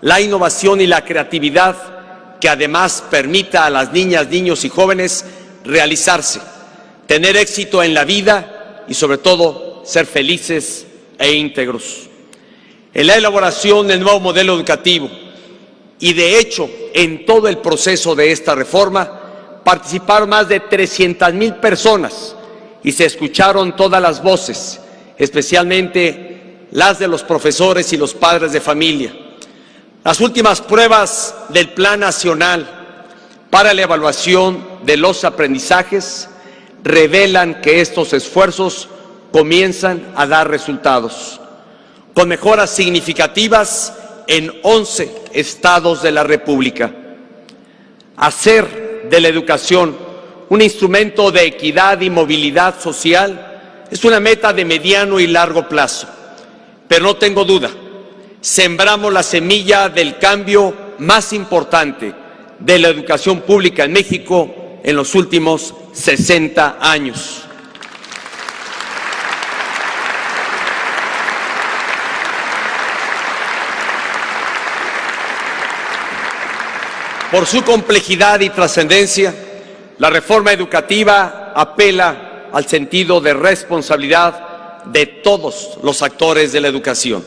Speaker 1: la innovación y la creatividad, que además permita a las niñas, niños y jóvenes realizarse, tener éxito en la vida y sobre todo ser felices e íntegros. En la elaboración del nuevo modelo educativo y de hecho en todo el proceso de esta reforma participaron más de 300,000 personas y se escucharon todas las voces, especialmente las de los profesores y los padres de familia. Las últimas pruebas del Plan Nacional para la Evaluación de los Aprendizajes revelan que estos esfuerzos comienzan a dar resultados, con mejoras significativas en 11 estados de la República. Hacer de la educación un instrumento de equidad y movilidad social es una meta de mediano y largo plazo, pero no tengo duda, sembramos la semilla del cambio más importante de la educación pública en México en los últimos 60 años. Por su complejidad y trascendencia, la reforma educativa apela al sentido de responsabilidad de todos los actores de la educación.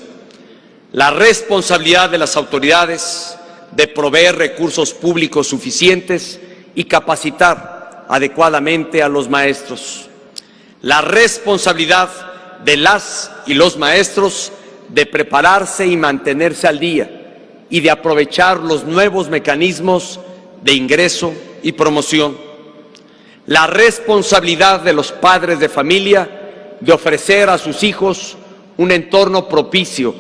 Speaker 1: La responsabilidad de las autoridades de proveer recursos públicos suficientes y capacitar adecuadamente a los maestros. La responsabilidad de las y los maestros de prepararse y mantenerse al día y de aprovechar los nuevos mecanismos de ingreso y promoción. La responsabilidad de los padres de familia de ofrecer a sus hijos un entorno propicio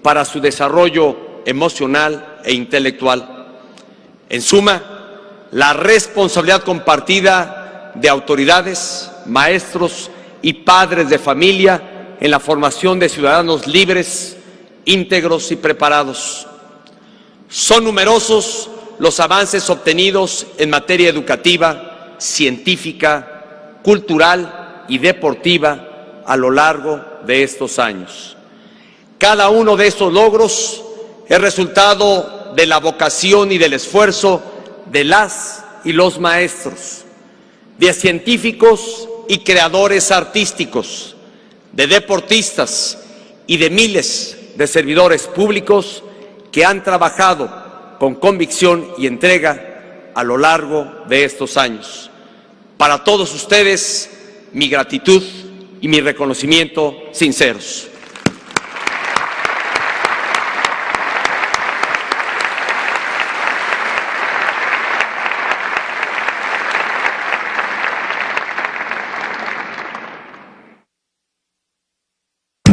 Speaker 1: para su desarrollo emocional e intelectual. En suma, la responsabilidad compartida de autoridades, maestros y padres de familia en la formación de ciudadanos libres, íntegros y preparados. Son numerosos los avances obtenidos en materia educativa, científica, cultural y deportiva a lo largo de estos años. Cada uno de estos logros es resultado de la vocación y del esfuerzo de las y los maestros, de científicos y creadores artísticos, de deportistas y de miles de servidores públicos que han trabajado con convicción y entrega a lo largo de estos años. Para todos ustedes, mi gratitud y mi reconocimiento sinceros.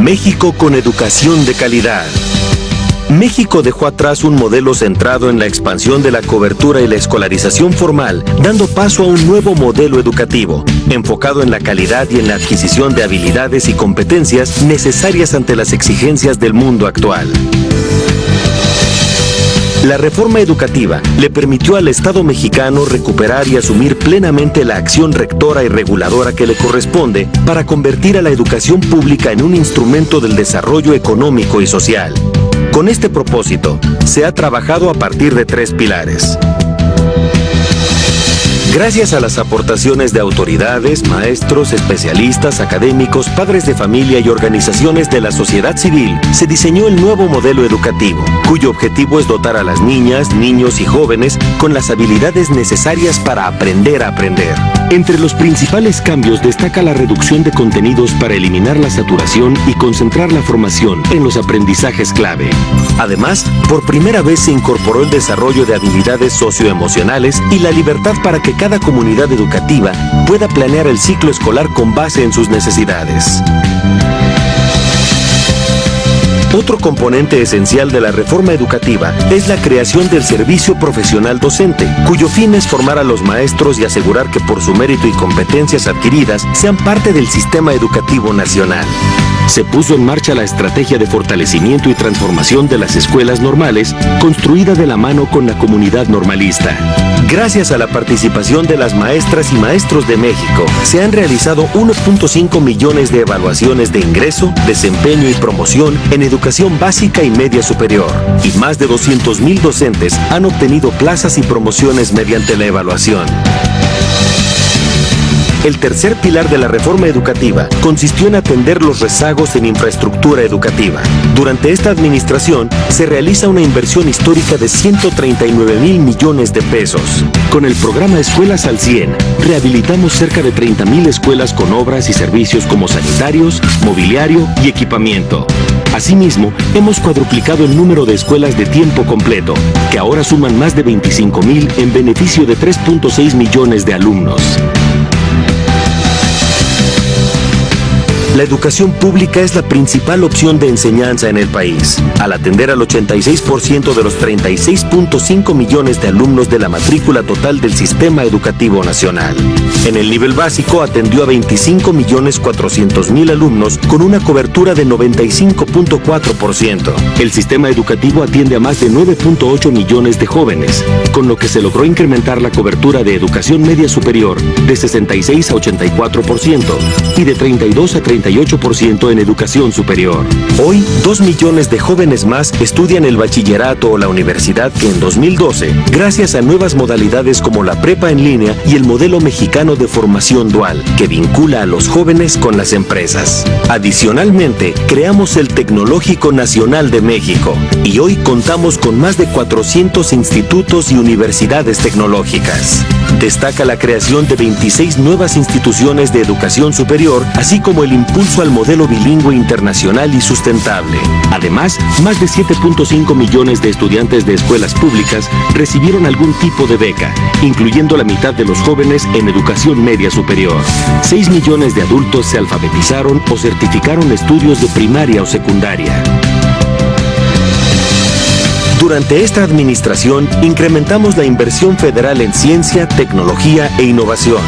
Speaker 4: México con educación de calidad. México dejó atrás un modelo centrado en la expansión de la cobertura y la escolarización formal, dando paso a un nuevo modelo educativo, enfocado en la calidad y en la adquisición de habilidades y competencias necesarias ante las exigencias del mundo actual. La reforma educativa le permitió al Estado mexicano recuperar y asumir plenamente la acción rectora y reguladora que le corresponde para convertir a la educación pública en un instrumento del desarrollo económico y social. Con este propósito, se ha trabajado a partir de 3 pilares. Gracias a las aportaciones de autoridades, maestros, especialistas, académicos, padres de familia y organizaciones de la sociedad civil, se diseñó el nuevo modelo educativo, cuyo objetivo es dotar a las niñas, niños y jóvenes con las habilidades necesarias para aprender a aprender. Entre los principales cambios destaca la reducción de contenidos para eliminar la saturación y concentrar la formación en los aprendizajes clave. Además, por primera vez se incorporó el desarrollo de habilidades socioemocionales y la libertad para que cada comunidad educativa pueda planear el ciclo escolar con base en sus necesidades. Otro componente esencial de la reforma educativa es la creación del servicio profesional docente, cuyo fin es formar a los maestros y asegurar que por su mérito y competencias adquiridas sean parte del sistema educativo nacional. Se puso en marcha la estrategia de fortalecimiento y transformación de las escuelas normales, construida de la mano con la comunidad normalista. Gracias a la participación de las maestras y maestros de México, se han realizado 1.5 millones de evaluaciones de ingreso, desempeño y promoción en educación básica y media superior, y más de 200,000 docentes han obtenido plazas y promociones mediante la evaluación. El tercer pilar de la reforma educativa consistió en atender los rezagos en infraestructura educativa. Durante esta administración se realiza una inversión histórica de 139,000 millones de pesos. Con el programa Escuelas al 100, rehabilitamos cerca de 30,000 escuelas con obras y servicios como sanitarios, mobiliario y equipamiento. Asimismo, hemos cuadruplicado el número de escuelas de tiempo completo, que ahora suman más de 25,000 en beneficio de 3.6 millones de alumnos. La educación pública es la principal opción de enseñanza en el país, al atender al 86% de los 36.5 millones de alumnos de la matrícula total del Sistema Educativo Nacional. En el nivel básico atendió a 25.400.000 alumnos con una cobertura de 95.4%. El sistema educativo atiende a más de 9.8 millones de jóvenes, con lo que se logró incrementar la cobertura de educación media superior de 66 a 84% y de 32 a 38% en educación superior. Hoy, 2 millones de jóvenes más estudian el bachillerato o la universidad que en 2012, gracias a nuevas modalidades como la prepa en línea y el modelo mexicano de formación dual, que vincula a los jóvenes con las empresas. Adicionalmente, creamos el Tecnológico Nacional de México y hoy contamos con más de 400 institutos y universidades tecnológicas. Destaca la creación de 26 nuevas instituciones de educación superior, así como el impulso al modelo bilingüe internacional y sustentable. Además, más de 7.5 millones de estudiantes de escuelas públicas recibieron algún tipo de beca, incluyendo la mitad de los jóvenes en educación media superior. 6 millones de adultos se alfabetizaron o certificaron estudios de primaria o secundaria. Durante esta administración, incrementamos la inversión federal en ciencia, tecnología e innovación.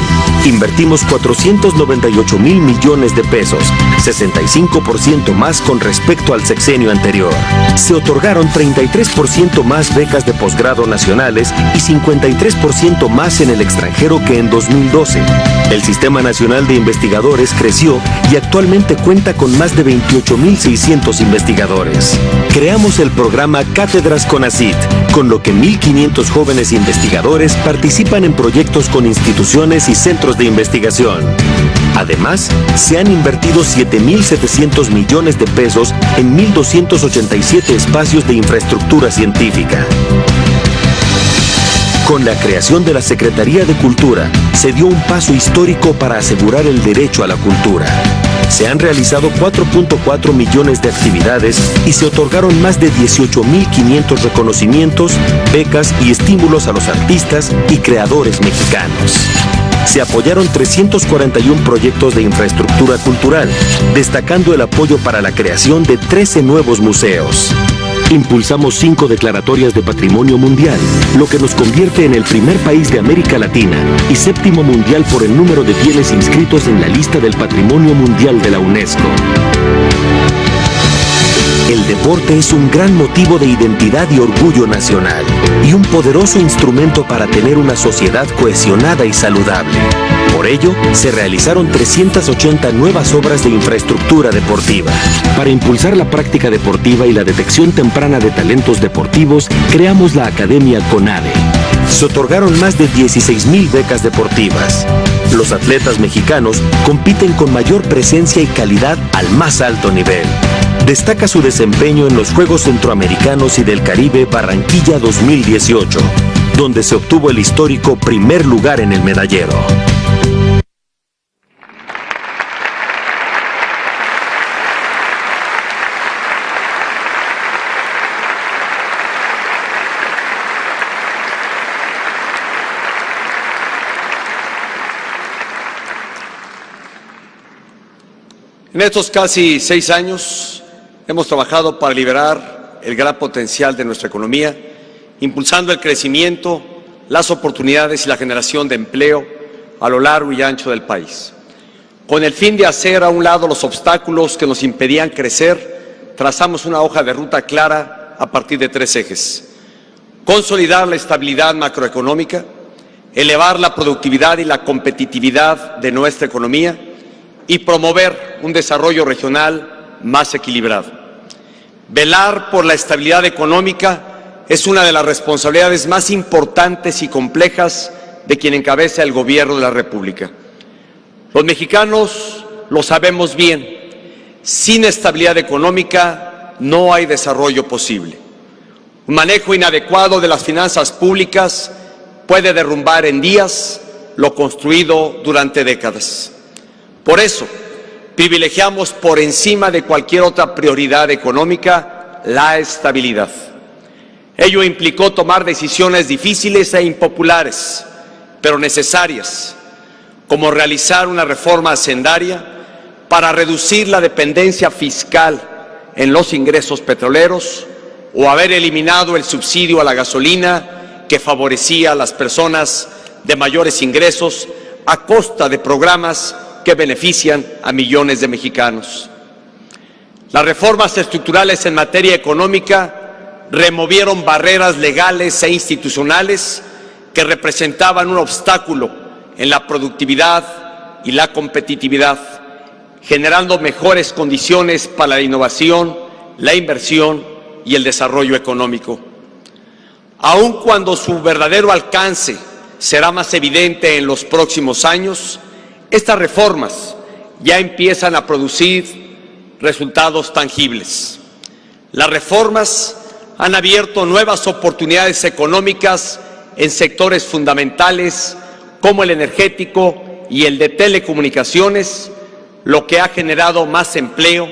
Speaker 4: Invertimos 498,000 millones de pesos, 65% más con respecto al sexenio anterior. Se otorgaron 33% más becas de posgrado nacionales y 53% más en el extranjero que en 2012. El Sistema Nacional de Investigadores creció y actualmente cuenta con más de 28,600 investigadores. Creamos el programa Cátedras CONACYT, con lo que 1,500 jóvenes investigadores participan en proyectos con instituciones y centros de investigación. Además, se han invertido 7,700 millones de pesos en 1,287 espacios de infraestructura científica. Con la creación de la Secretaría de Cultura, se dio un paso histórico para asegurar el derecho a la cultura. Se han realizado 4.4 millones de actividades y se otorgaron más de 18,500 reconocimientos, becas y estímulos a los artistas y creadores mexicanos. Se apoyaron 341 proyectos de infraestructura cultural, destacando el apoyo para la creación de 13 nuevos museos. Impulsamos 5 declaratorias de patrimonio mundial, lo que nos convierte en el primer país de América Latina y 7º mundial por el número de bienes inscritos en la lista del Patrimonio Mundial de la UNESCO. El deporte es un gran motivo de identidad y orgullo nacional y un poderoso instrumento para tener una sociedad cohesionada y saludable. Por ello, se realizaron 380 nuevas obras de infraestructura deportiva. Para impulsar la práctica deportiva y la detección temprana de talentos deportivos, creamos la Academia CONADE. Se otorgaron más de 16,000 becas deportivas. Los atletas mexicanos compiten con mayor presencia y calidad al más alto nivel. Destaca su desempeño en los Juegos Centroamericanos y del Caribe Barranquilla 2018, donde se obtuvo el histórico primer lugar en el medallero.
Speaker 1: En estos casi 6 años hemos trabajado para liberar el gran potencial de nuestra economía, impulsando el crecimiento, las oportunidades y la generación de empleo a lo largo y ancho del país. Con el fin de hacer a un lado los obstáculos que nos impedían crecer, trazamos una hoja de ruta clara a partir de 3 ejes: consolidar la estabilidad macroeconómica, elevar la productividad y la competitividad de nuestra economía y promover un desarrollo regional más equilibrado. Velar por la estabilidad económica es una de las responsabilidades más importantes y complejas de quien encabeza el gobierno de la República. Los mexicanos lo sabemos bien, sin estabilidad económica no hay desarrollo posible. Un manejo inadecuado de las finanzas públicas puede derrumbar en días lo construido durante décadas. Por eso, privilegiamos por encima de cualquier otra prioridad económica la estabilidad. Ello implicó tomar decisiones difíciles e impopulares, pero necesarias, como realizar una reforma hacendaria, para reducir la dependencia fiscal en los ingresos petroleros o haber eliminado el subsidio a la gasolina que favorecía a las personas de mayores ingresos a costa de programas que benefician a millones de mexicanos. Las reformas estructurales en materia económica removieron barreras legales e institucionales que representaban un obstáculo en la productividad y la competitividad, generando mejores condiciones para la innovación, la inversión y el desarrollo económico. Aun cuando su verdadero alcance será más evidente en los próximos años, estas reformas ya empiezan a producir resultados tangibles. Las reformas han abierto nuevas oportunidades económicas en sectores fundamentales como el energético y el de telecomunicaciones, lo que ha generado más empleo,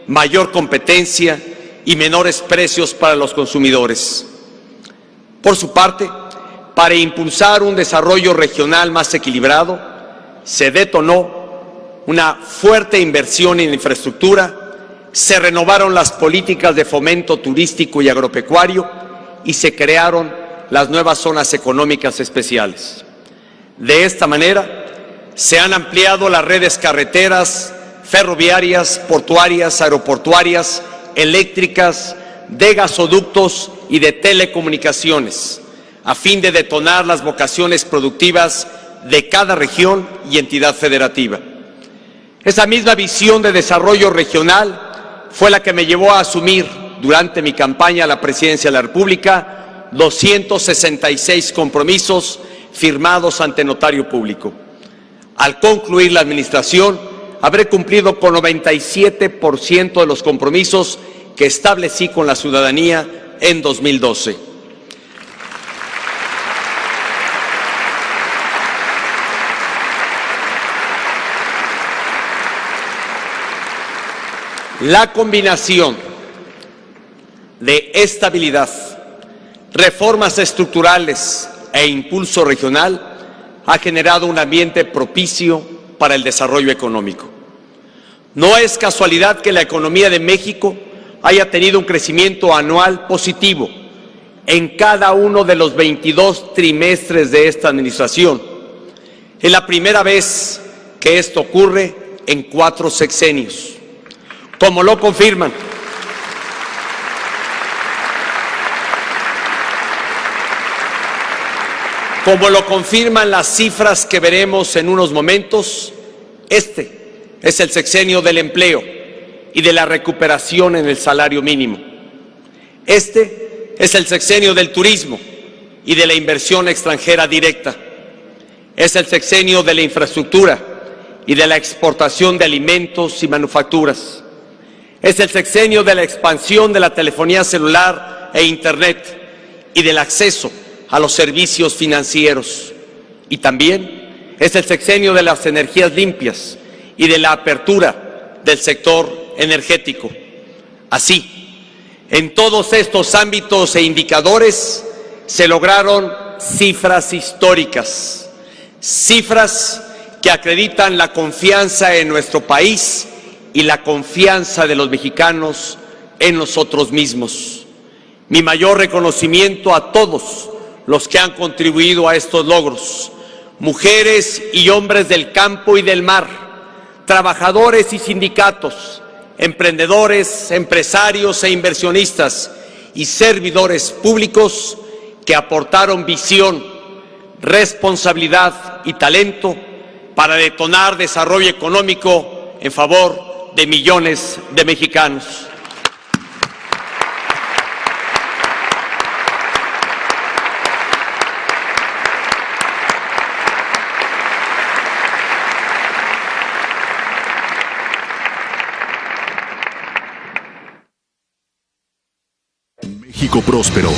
Speaker 1: mayor competencia y menores precios para los consumidores. Por su parte, para impulsar un desarrollo regional más equilibrado, se detonó una fuerte inversión en infraestructura, se renovaron las políticas de fomento turístico y agropecuario y se crearon las nuevas zonas económicas especiales. De esta manera, se han ampliado las redes carreteras, ferroviarias, portuarias, aeroportuarias, eléctricas, de gasoductos y de telecomunicaciones, a fin de detonar las vocaciones productivas de cada región y entidad federativa. Esa misma visión de desarrollo regional fue la que me llevó a asumir durante mi campaña a la presidencia de la República 266 compromisos firmados ante notario público. Al concluir la administración, habré cumplido con 97% de los compromisos que establecí con la ciudadanía en 2012. La combinación de estabilidad, reformas estructurales e impulso regional ha generado un ambiente propicio para el desarrollo económico. No es casualidad que la economía de México haya tenido un crecimiento anual positivo en cada uno de los 22 trimestres de esta administración. Es la primera vez que esto ocurre en 4 sexenios. Como lo confirman las cifras que veremos en unos momentos, este es el sexenio del empleo y de la recuperación en el salario mínimo. Este es el sexenio del turismo y de la inversión extranjera directa. Es el sexenio de la infraestructura y de la exportación de alimentos y manufacturas. Es el sexenio de la expansión de la telefonía celular e Internet y del acceso a los servicios financieros. Y también es el sexenio de las energías limpias y de la apertura del sector energético. Así, en todos estos ámbitos e indicadores se lograron cifras históricas, cifras que acreditan la confianza en nuestro país y la confianza de los mexicanos en nosotros mismos. Mi mayor reconocimiento a todos los que han contribuido a estos logros, mujeres y hombres del campo y del mar, trabajadores y sindicatos, emprendedores, empresarios e inversionistas y servidores públicos que aportaron visión, responsabilidad y talento para detonar desarrollo económico en favor de millones de mexicanos.
Speaker 5: México próspero.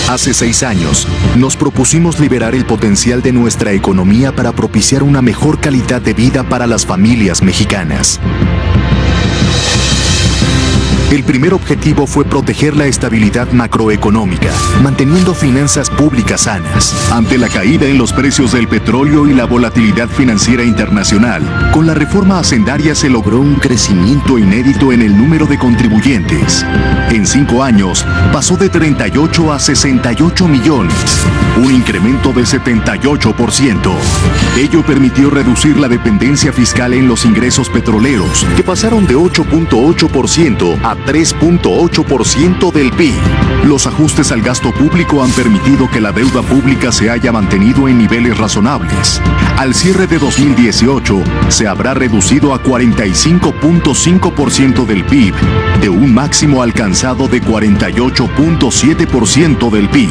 Speaker 5: Hace 6 años, nos propusimos liberar el potencial de nuestra economía para propiciar una mejor calidad de vida para las familias mexicanas. El primer objetivo fue proteger la estabilidad macroeconómica, manteniendo finanzas públicas sanas. Ante la caída en los precios del petróleo y la volatilidad financiera internacional, con la reforma hacendaria se logró un crecimiento inédito en el número de contribuyentes. En 5 años, pasó de 38 a 68 millones, un incremento de 78%. Ello permitió reducir la dependencia fiscal en los ingresos petroleros, que pasaron de 8.8% a 3.8% del PIB. Los ajustes al gasto público han permitido que la deuda pública se haya mantenido en niveles razonables. Al cierre de 2018, se habrá reducido a 45.5% del PIB, de un máximo alcanzado de 48.7% del PIB.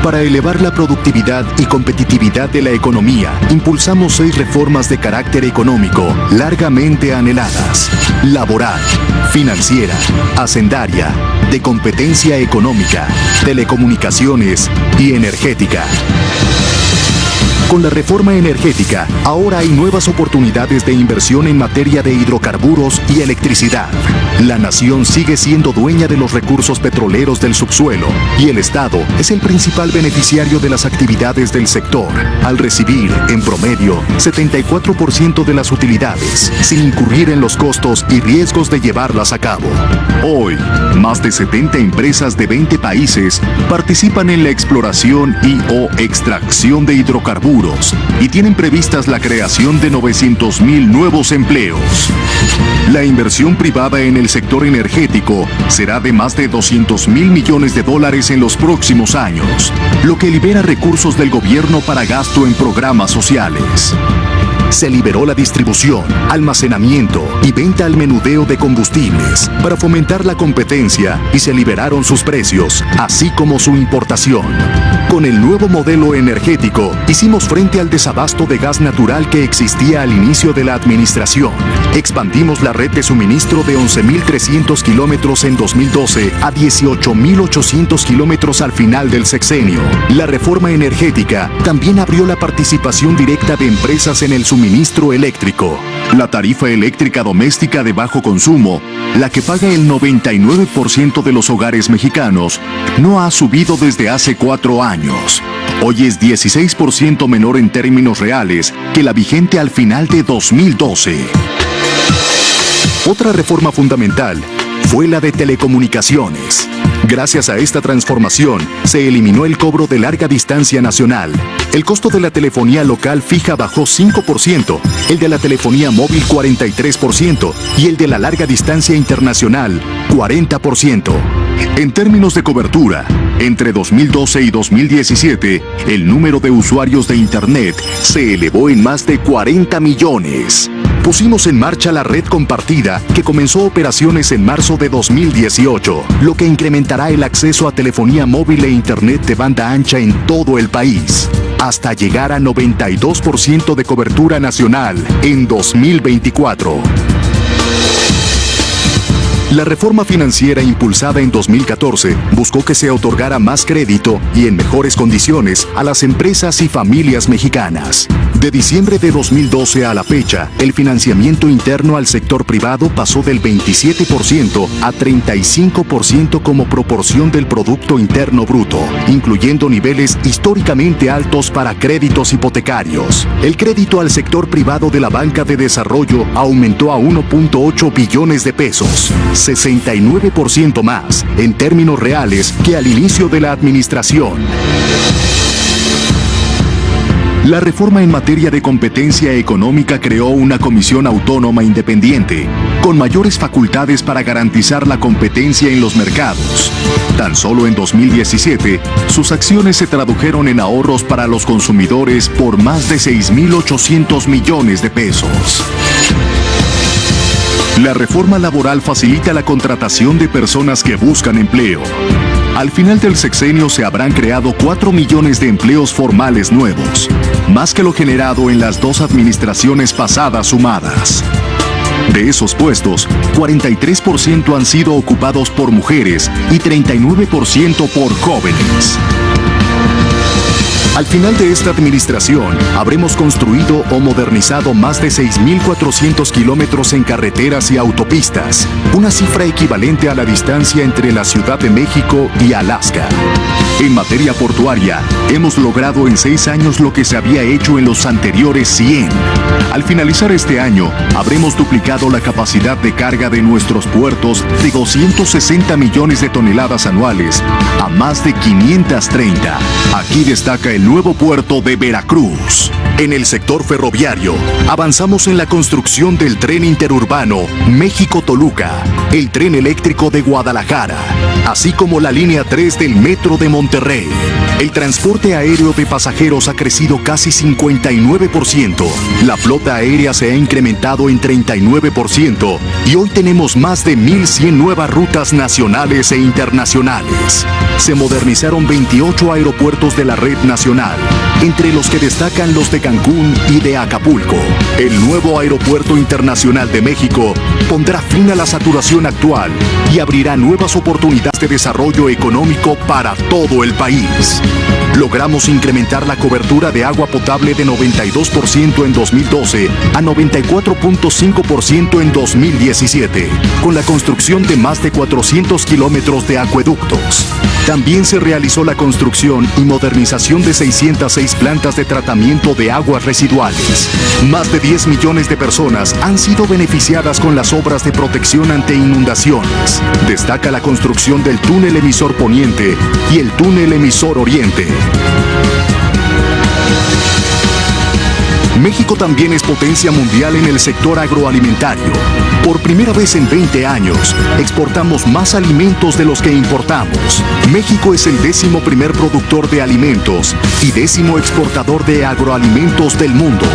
Speaker 5: Para elevar la productividad y competitividad de la economía, impulsamos 6 reformas de carácter económico largamente anheladas: laboral, financiera, hacendaria, de competencia económica, telecomunicaciones y energética. Con la reforma energética, ahora hay nuevas oportunidades de inversión en materia de hidrocarburos y electricidad. La nación sigue siendo dueña de los recursos petroleros del subsuelo y el Estado es el principal beneficiario de las actividades del sector, al recibir, en promedio, 74% de las utilidades, sin incurrir en los costos y riesgos de llevarlas a cabo. Hoy, más de 70 empresas de 20 países participan en la exploración y/o extracción de hidrocarburos y tienen previstas la creación de 900,000 nuevos empleos. La inversión privada en el sector energético será de más de $200,000 millones en los próximos años, lo que libera recursos del gobierno para gasto en programas sociales. Se liberó la distribución, almacenamiento y venta al menudeo de combustibles para fomentar la competencia y se liberaron sus precios, así como su importación. Con el nuevo modelo energético, hicimos frente al desabasto de gas natural que existía al inicio de la administración. Expandimos la red de suministro de 11.300 kilómetros en 2012 a 18.800 kilómetros al final del sexenio. La reforma energética también abrió la participación directa de empresas en el suministro eléctrico. La tarifa eléctrica doméstica de bajo consumo, la que paga el 99% de los hogares mexicanos, no ha subido desde hace 4 años. Hoy es 16% menor en términos reales que la vigente al final de 2012. Otra reforma fundamental fue la de telecomunicaciones. Gracias a esta transformación, se eliminó el cobro de larga distancia nacional. El costo de la telefonía local fija bajó 5%, el de la telefonía móvil 43% y el de la larga distancia internacional 40%. En términos de cobertura, entre 2012 y 2017, el número de usuarios de Internet se elevó en más de 40 millones. Pusimos en marcha la red compartida que comenzó operaciones en marzo de 2018, lo que incrementará el acceso a telefonía móvil e Internet de banda ancha en todo el país, hasta llegar a 92% de cobertura nacional en 2024. La reforma financiera impulsada en 2014 buscó que se otorgara más crédito y en mejores condiciones a las empresas y familias mexicanas. De diciembre de 2012 a la fecha, el financiamiento interno al sector privado pasó del 27% a 35% como proporción del Producto Interno Bruto, incluyendo niveles históricamente altos para créditos hipotecarios. El crédito al sector privado de la banca de desarrollo aumentó a 1.8 billones de pesos. 69% más, en términos reales, que al inicio de la administración. La reforma en materia de competencia económica creó una comisión autónoma independiente, con mayores facultades para garantizar la competencia en los mercados. Tan solo en 2017, sus acciones se tradujeron en ahorros para los consumidores por más de 6.800 millones de pesos. La reforma laboral facilita la contratación de personas que buscan empleo. Al final del sexenio se habrán creado 4 millones de empleos formales nuevos, más que lo generado en las 2 administraciones pasadas sumadas. De esos puestos, 43% han sido ocupados por mujeres y 39% por jóvenes. Al final de esta administración, habremos construido o modernizado más de 6.400 kilómetros en carreteras y autopistas, una cifra equivalente a la distancia entre la Ciudad de México y Alaska. En materia portuaria, hemos logrado en 6 años lo que se había hecho en los anteriores 100. Al finalizar este año, habremos duplicado la capacidad de carga de nuestros puertos de 260 millones de toneladas anuales a más de 530. Aquí destaca el nuevo puerto de Veracruz. En el sector ferroviario, avanzamos en la construcción del tren interurbano México-Toluca, el tren eléctrico de Guadalajara, así como la línea 3 del metro de Monterrey. El transporte aéreo de pasajeros ha crecido casi 59%, la flota aérea se ha incrementado en 39% y hoy tenemos más de 1.100 nuevas rutas nacionales e internacionales. Se modernizaron 28 aeropuertos de la red nacional, entre los que destacan los de Cancún y de Acapulco. El nuevo Aeropuerto Internacional de México pondrá fin a la saturación actual y abrirá nuevas oportunidades de desarrollo económico para todo el país. Logramos incrementar la cobertura de agua potable de 92% en 2012 a 94.5% en 2017, con la construcción de más de 400 kilómetros de acueductos. También se realizó la construcción y modernización de 606 plantas de tratamiento de aguas residuales. Más de 10 millones de personas han sido beneficiadas con las obras de protección ante inundaciones. Destaca la construcción del túnel emisor poniente y el túnel emisor oriente. México también es potencia mundial en el sector agroalimentario. Por primera vez en 20 años, exportamos más alimentos de los que importamos. México es el 11º productor de alimentos y 10º exportador de agroalimentos del mundo.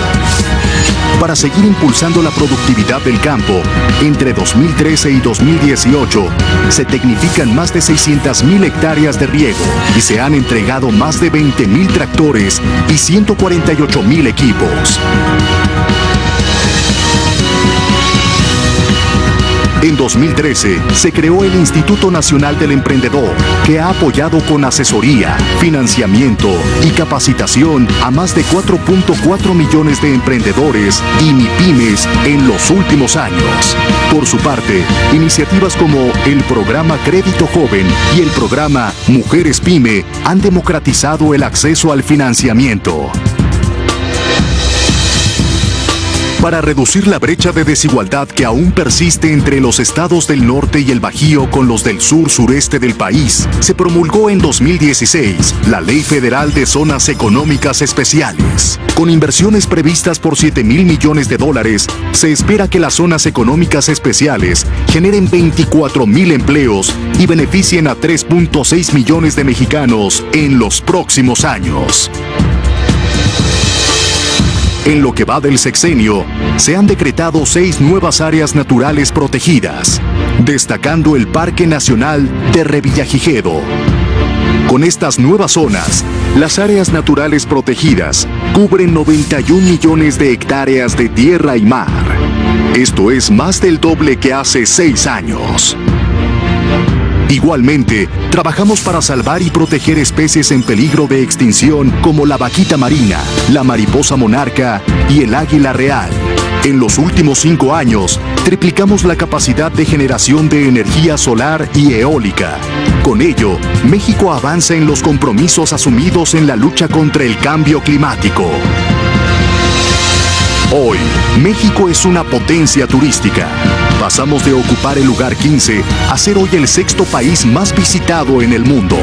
Speaker 5: Para seguir impulsando la productividad del campo, entre 2013 y 2018, se tecnifican más de 600.000 hectáreas de riego y se han entregado más de 20.000 tractores y 148.000 equipos. En 2013, se creó el Instituto Nacional del Emprendedor, que ha apoyado con asesoría, financiamiento y capacitación a más de 4.4 millones de emprendedores y MIPYMES en los últimos años. Por su parte, iniciativas como el Programa Crédito Joven y el Programa Mujeres Pyme han democratizado el acceso al financiamiento. Para reducir la brecha de desigualdad que aún persiste entre los estados del norte y el Bajío con los del sur-sureste del país, se promulgó en 2016 la Ley Federal de Zonas Económicas Especiales. Con inversiones previstas por $7,000 millones, se espera que las zonas económicas especiales generen 24,000 empleos y beneficien a 3.6 millones de mexicanos en los próximos años. En lo que va del sexenio, se han decretado 6 nuevas áreas naturales protegidas, destacando el Parque Nacional de Revillagigedo. Con estas nuevas zonas, las áreas naturales protegidas cubren 91 millones de hectáreas de tierra y mar. Esto es más del doble que hace 6 años. Igualmente, trabajamos para salvar y proteger especies en peligro de extinción como la vaquita marina, la mariposa monarca y el águila real. En los últimos 5 años, triplicamos la capacidad de generación de energía solar y eólica. Con ello, México avanza en los compromisos asumidos en la lucha contra el cambio climático. Hoy, México es una potencia turística. Pasamos de ocupar el lugar 15 a ser hoy el 6º país más visitado en el mundo.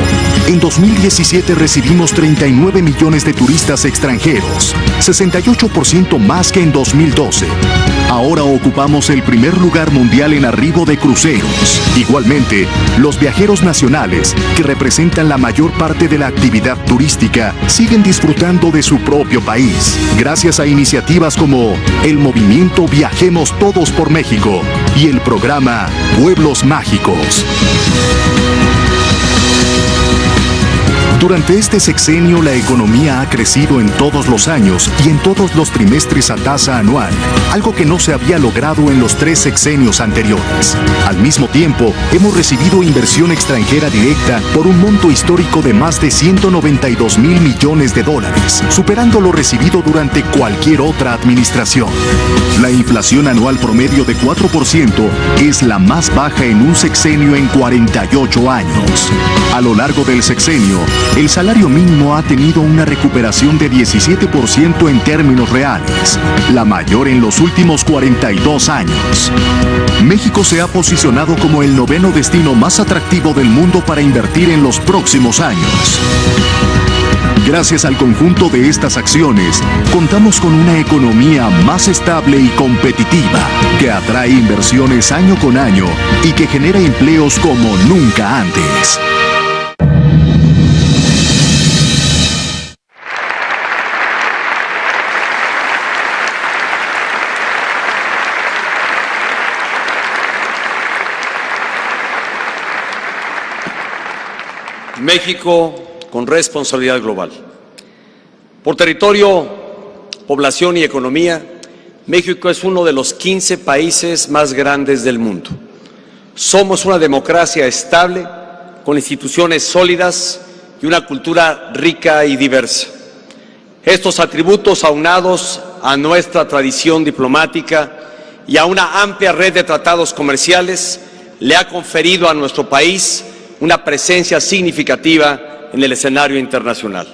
Speaker 5: En 2017 recibimos 39 millones de turistas extranjeros, 68% más que en 2012. Ahora ocupamos el primer lugar mundial en arribo de cruceros. Igualmente, los viajeros nacionales, que representan la mayor parte de la actividad turística, siguen disfrutando de su propio país, gracias a iniciativas como el movimiento Viajemos Todos por México y el programa Pueblos Mágicos. Durante este sexenio, la economía ha crecido en todos los años y en todos los trimestres a tasa anual, algo que no se había logrado en los 3 sexenios anteriores. Al mismo tiempo, hemos recibido inversión extranjera directa por un monto histórico de más de 192,000 millones de dólares, superando lo recibido durante cualquier otra administración. La inflación anual promedio de 4% es la más baja en un sexenio en 48 años. A lo largo del sexenio, el salario mínimo ha tenido una recuperación de 17% en términos reales, la mayor en los últimos 42 años. México se ha posicionado como el 9º destino más atractivo del mundo para invertir en los próximos años. Gracias al conjunto de estas acciones, contamos con una economía más estable y competitiva, que atrae inversiones año con año y que genera empleos como nunca antes.
Speaker 1: México con responsabilidad global. Por territorio, población y economía, México es uno de los 15 países más grandes del mundo. Somos una democracia estable, con instituciones sólidas y una cultura rica y diversa. Estos atributos, aunados a nuestra tradición diplomática y a una amplia red de tratados comerciales, le ha conferido a nuestro país una presencia significativa en el escenario internacional.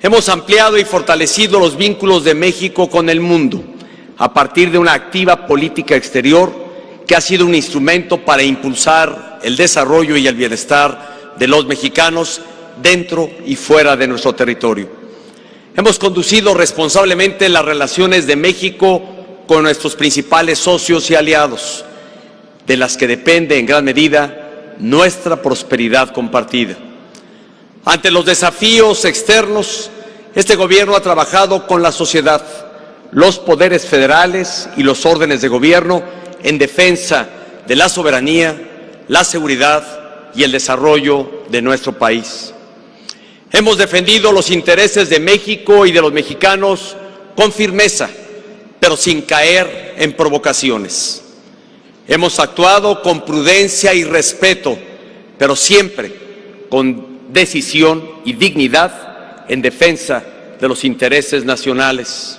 Speaker 1: Hemos ampliado y fortalecido los vínculos de México con el mundo a partir de una activa política exterior que ha sido un instrumento para impulsar el desarrollo y el bienestar de los mexicanos dentro y fuera de nuestro territorio. Hemos conducido responsablemente las relaciones de México con nuestros principales socios y aliados, de las que depende en gran medida nuestra prosperidad compartida. Ante los desafíos externos, este gobierno ha trabajado con la sociedad, los poderes federales y los órdenes de gobierno en defensa de la soberanía, la seguridad y el desarrollo de nuestro país. Hemos defendido los intereses de México y de los mexicanos con firmeza, pero sin caer en provocaciones. Hemos actuado con prudencia y respeto, pero siempre con decisión y dignidad en defensa de los intereses nacionales.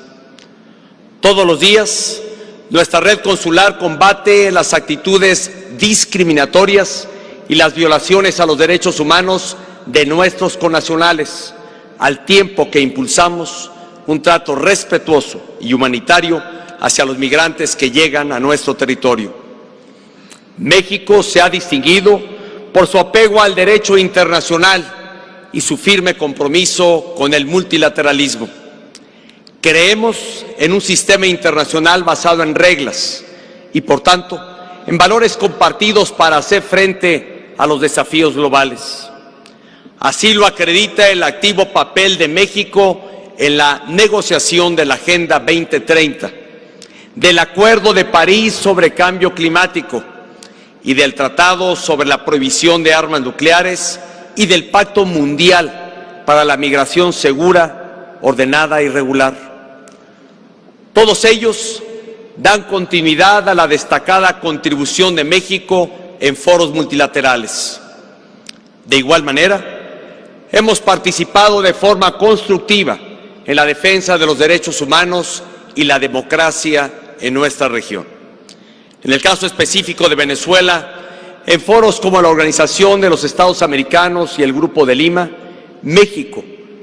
Speaker 1: Todos los días, nuestra red consular combate las actitudes discriminatorias y las violaciones a los derechos humanos de nuestros connacionales, al tiempo que impulsamos un trato respetuoso y humanitario hacia los migrantes que llegan a nuestro territorio. México se ha distinguido por su apego al derecho internacional y su firme compromiso con el multilateralismo. Creemos en un sistema internacional basado en reglas y, por tanto, en valores compartidos para hacer frente a los desafíos globales. Así lo acredita el activo papel de México en la negociación de la Agenda 2030, del Acuerdo de París sobre Cambio Climático y del Tratado sobre la Prohibición de Armas Nucleares y del Pacto Mundial para la Migración Segura, Ordenada y Regular. Todos ellos dan continuidad a la destacada contribución de México en foros multilaterales. De igual manera, hemos participado de forma constructiva en la defensa de los derechos humanos y la democracia en nuestra región. En el caso específico de Venezuela, en foros como la Organización de los Estados Americanos y el Grupo de Lima, México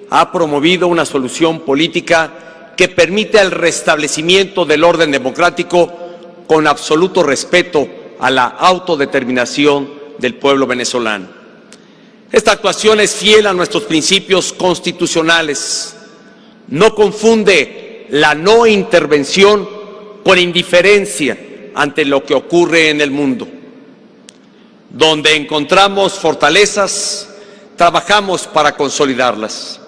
Speaker 1: ha promovido una solución política que permite el restablecimiento del orden democrático con absoluto respeto a la autodeterminación del pueblo venezolano. Esta actuación es fiel a nuestros principios constitucionales. No confunde la no intervención con indiferencia ante lo que ocurre en el mundo. Donde encontramos fortalezas, trabajamos para consolidarlas.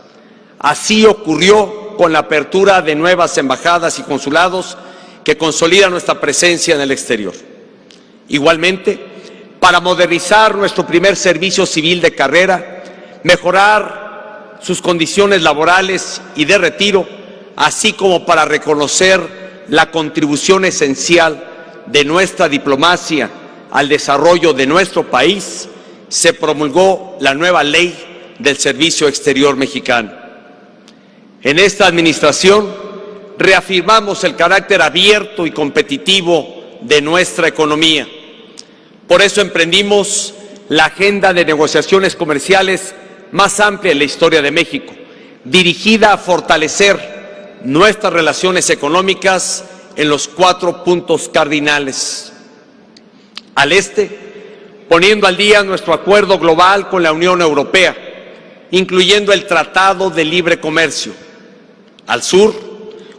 Speaker 1: Así ocurrió con la apertura de nuevas embajadas y consulados que consolidan nuestra presencia en el exterior. Igualmente, para modernizar nuestro primer servicio civil de carrera, mejorar sus condiciones laborales y de retiro, así como para reconocer la contribución esencial de nuestra diplomacia al desarrollo de nuestro país, se promulgó la nueva Ley del Servicio Exterior Mexicano. En esta administración reafirmamos el carácter abierto y competitivo de nuestra economía. Por eso emprendimos la agenda de negociaciones comerciales más amplia en la historia de México, dirigida a fortalecer nuestras relaciones económicas en los 4 puntos cardinales. Al este, poniendo al día nuestro acuerdo global con la Unión Europea, incluyendo el Tratado de Libre Comercio. Al sur,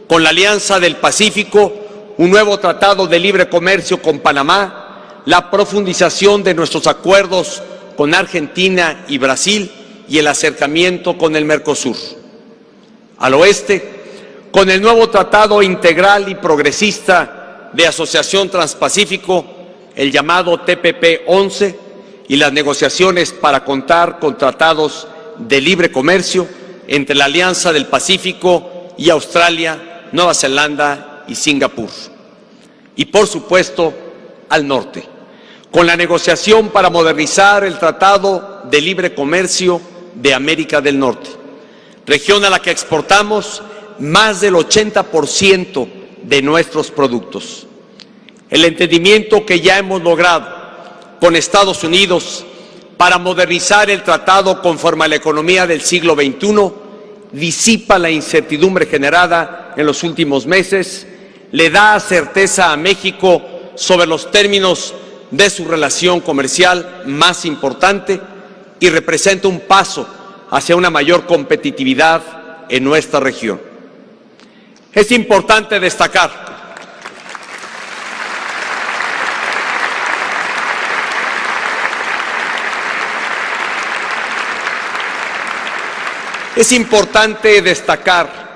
Speaker 1: con la Alianza del Pacífico, un nuevo Tratado de Libre Comercio con Panamá, la profundización de nuestros acuerdos con Argentina y Brasil y el acercamiento con el Mercosur. Al oeste, con el nuevo Tratado Integral y Progresista de Asociación Transpacífico, el llamado TPP-11, y las negociaciones para contar con tratados de libre comercio entre la Alianza del Pacífico y Australia, Nueva Zelanda y Singapur. Y por supuesto, al norte, con la negociación para modernizar el Tratado de Libre Comercio de América del Norte, región a la que exportamos más del 80% de nuestros productos. El entendimiento que ya hemos logrado con Estados Unidos para modernizar el tratado conforme a la economía del siglo XXI disipa la incertidumbre generada en los últimos meses, le da certeza a México sobre los términos de su relación comercial más importante y representa un paso hacia una mayor competitividad en nuestra región. Es importante destacar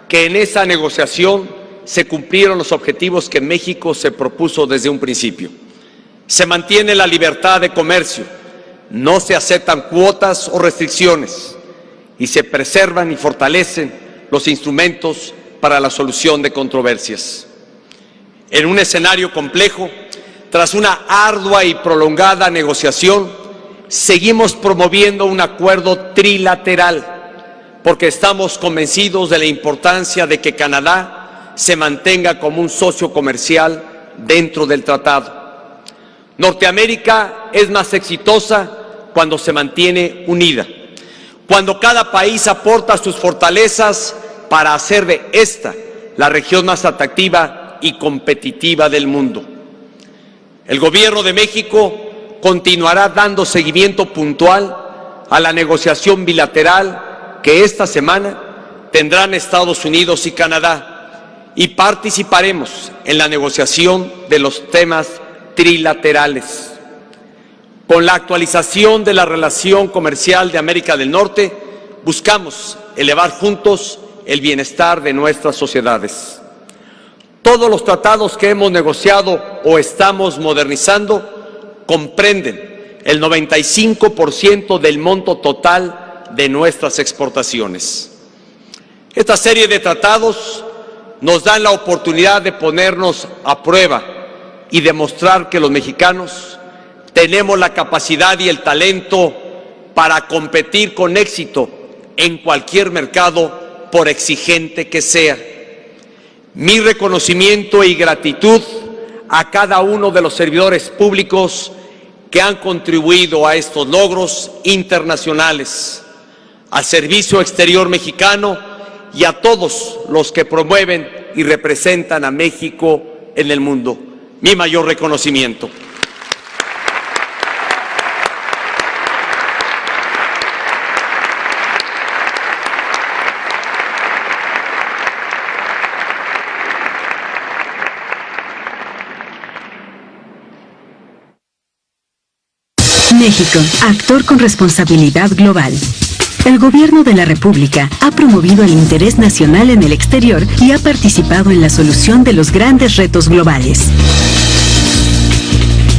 Speaker 1: que en esa negociación se cumplieron los objetivos que México se propuso desde un principio. Se mantiene la libertad de comercio, no se aceptan cuotas o restricciones y se preservan y fortalecen los instrumentos para la solución de controversias. En un escenario complejo, tras una ardua y prolongada negociación, seguimos promoviendo un acuerdo trilateral porque estamos convencidos de la importancia de que Canadá se mantenga como un socio comercial dentro del tratado. Norteamérica es más exitosa cuando se mantiene unida, cuando cada país aporta sus fortalezas para hacer de esta la región más atractiva y competitiva del mundo. El Gobierno de México continuará dando seguimiento puntual a la negociación bilateral que esta semana tendrán Estados Unidos y Canadá y participaremos en la negociación de los temas trilaterales. Con la actualización de la relación comercial de América del Norte, buscamos elevar juntos el bienestar de nuestras sociedades. Todos los tratados que hemos negociado o estamos modernizando comprenden el 95% del monto total de nuestras exportaciones. Esta serie de tratados nos dan la oportunidad de ponernos a prueba y demostrar que los mexicanos tenemos la capacidad y el talento para competir con éxito en cualquier mercado, por exigente que sea. Mi reconocimiento y gratitud a cada uno de los servidores públicos que han contribuido a estos logros internacionales, al Servicio Exterior Mexicano y a todos los que promueven y representan a México en el mundo. Mi mayor reconocimiento.
Speaker 3: México, actor con responsabilidad global. El Gobierno de la República ha promovido el interés nacional en el exterior y ha participado en la solución de los grandes retos globales.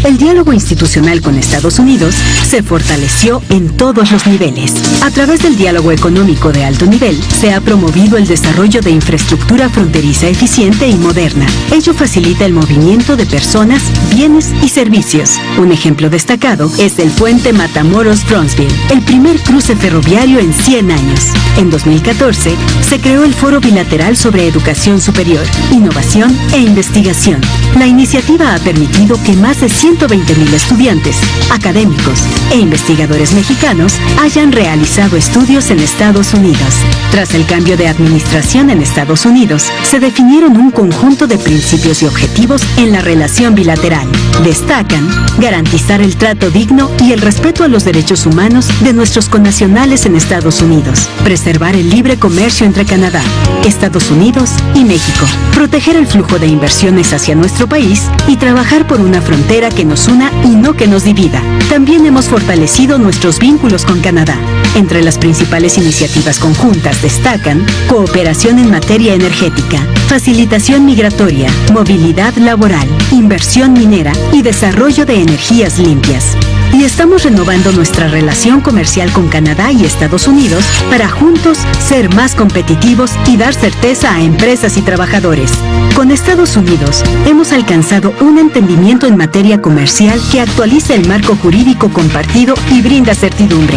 Speaker 6: El diálogo institucional con Estados Unidos se fortaleció en todos los niveles. A través del diálogo económico de alto nivel, se ha promovido el desarrollo de infraestructura fronteriza eficiente y moderna. Ello facilita el movimiento de personas, bienes y servicios. Un ejemplo destacado es el puente Matamoros-Bronzeville, el primer cruce ferroviario en 100 años. En 2014, se creó el Foro Bilateral sobre Educación Superior, Innovación e Investigación. La iniciativa ha permitido que más de 120,000 estudiantes, académicos e investigadores mexicanos hayan realizado estudios en Estados Unidos. Tras el cambio de administración en Estados Unidos, se definieron un conjunto de principios y objetivos en la relación bilateral. Destacan garantizar el trato digno y el respeto a los derechos humanos de nuestros connacionales en Estados Unidos, preservar el libre comercio entre Canadá, Estados Unidos y México, proteger el flujo de inversiones hacia nuestro país y trabajar por una frontera que nos una y no que nos divida. También hemos fortalecido nuestros vínculos con Canadá. Entre las principales iniciativas conjuntas destacan cooperación en materia energética, facilitación migratoria, movilidad laboral, inversión minera y desarrollo de energías limpias. Y estamos renovando nuestra relación comercial con Canadá y Estados Unidos para juntos ser más competitivos y dar certeza a empresas y trabajadores. Con Estados Unidos hemos alcanzado un entendimiento en materia comercial que actualiza el marco jurídico compartido y brinda certidumbre.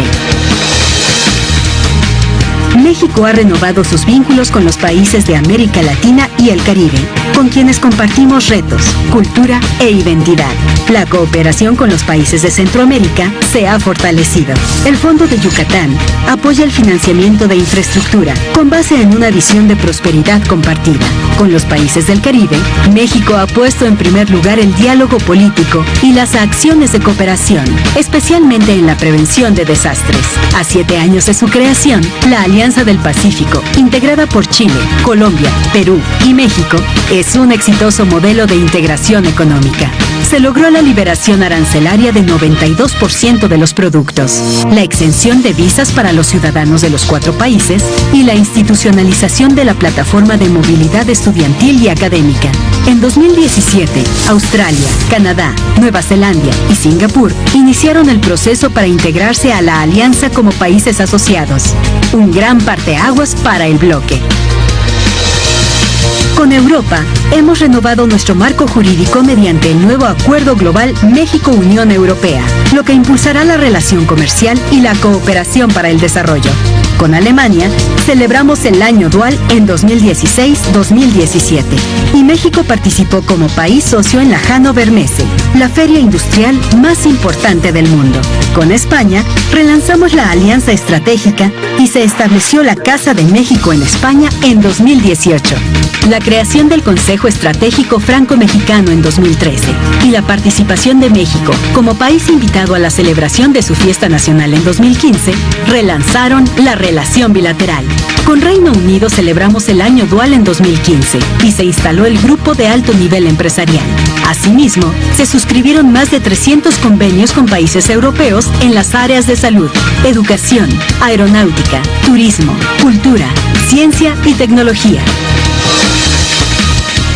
Speaker 6: México ha renovado sus vínculos con los países de América Latina y el Caribe, con quienes compartimos retos, cultura e identidad. La cooperación con los países de Centroamérica se ha fortalecido. El Fondo de Yucatán apoya el financiamiento de infraestructura con base en una visión de prosperidad compartida. Con los países del Caribe, México ha puesto en primer lugar el diálogo político y las acciones de cooperación, especialmente en la prevención de desastres. A 7 años de su creación, la Alianza del Pacífico, integrada por Chile, Colombia, Perú y México, es un exitoso modelo de integración económica. Se logró la liberación arancelaria de 92% de los productos, la exención de visas para los ciudadanos de los 4 países y la institucionalización de la plataforma de movilidad estudiantil y académica. En 2017, Australia, Canadá, Nueva Zelanda y Singapur iniciaron el proceso para integrarse a la alianza como países asociados. Un gran parteaguas para el bloque. Con Europa, hemos renovado nuestro marco jurídico mediante el nuevo Acuerdo Global México-Unión Europea, lo que impulsará la relación comercial y la cooperación para el desarrollo. Con Alemania, celebramos el año dual en 2016-2017 y México participó como país socio en la Hannover Messe, la feria industrial más importante del mundo. Con España, relanzamos la alianza estratégica y se estableció la Casa de México en España en 2018. La creación del Consejo Estratégico Franco-Mexicano en 2013 y la participación de México como país invitado a la celebración de su fiesta nacional en 2015 relanzaron la relación bilateral. Con Reino Unido celebramos el año dual en 2015 y se instaló el Grupo de Alto Nivel Empresarial. Asimismo, se suscribieron más de 300 convenios con países europeos en las áreas de salud, educación, aeronáutica, turismo, cultura, ciencia y tecnología.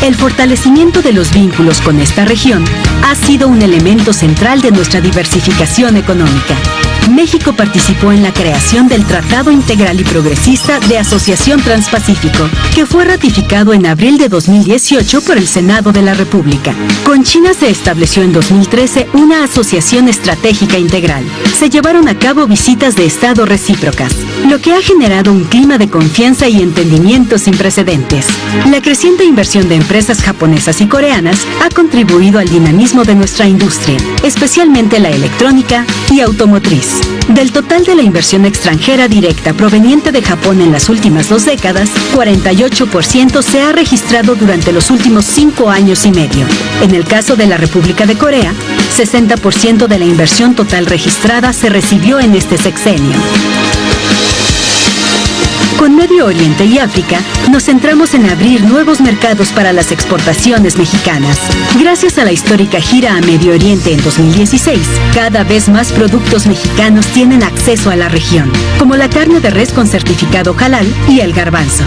Speaker 6: El fortalecimiento de los vínculos con esta región ha sido un elemento central de nuestra diversificación económica. México participó en la creación del Tratado Integral y Progresista de Asociación Transpacífico, que fue ratificado en abril de 2018 por el Senado de la República. Con China se estableció en 2013 una asociación estratégica integral. Se llevaron a cabo visitas de Estado recíprocas, lo que ha generado un clima de confianza y entendimiento sin precedentes. La creciente inversión de empresas japonesas y coreanas ha contribuido al dinamismo de nuestra industria, especialmente la electrónica y automotriz. Del total de la inversión extranjera directa proveniente de Japón en las últimas 2 décadas, 48% se ha registrado durante los últimos 5 años y medio. En el caso de la República de Corea, 60% de la inversión total registrada se recibió en este sexenio. Con Medio Oriente y África, nos centramos en abrir nuevos mercados para las exportaciones mexicanas. Gracias a la histórica gira a Medio Oriente en 2016, cada vez más productos mexicanos tienen acceso a la región, como la carne de res con certificado halal y el garbanzo.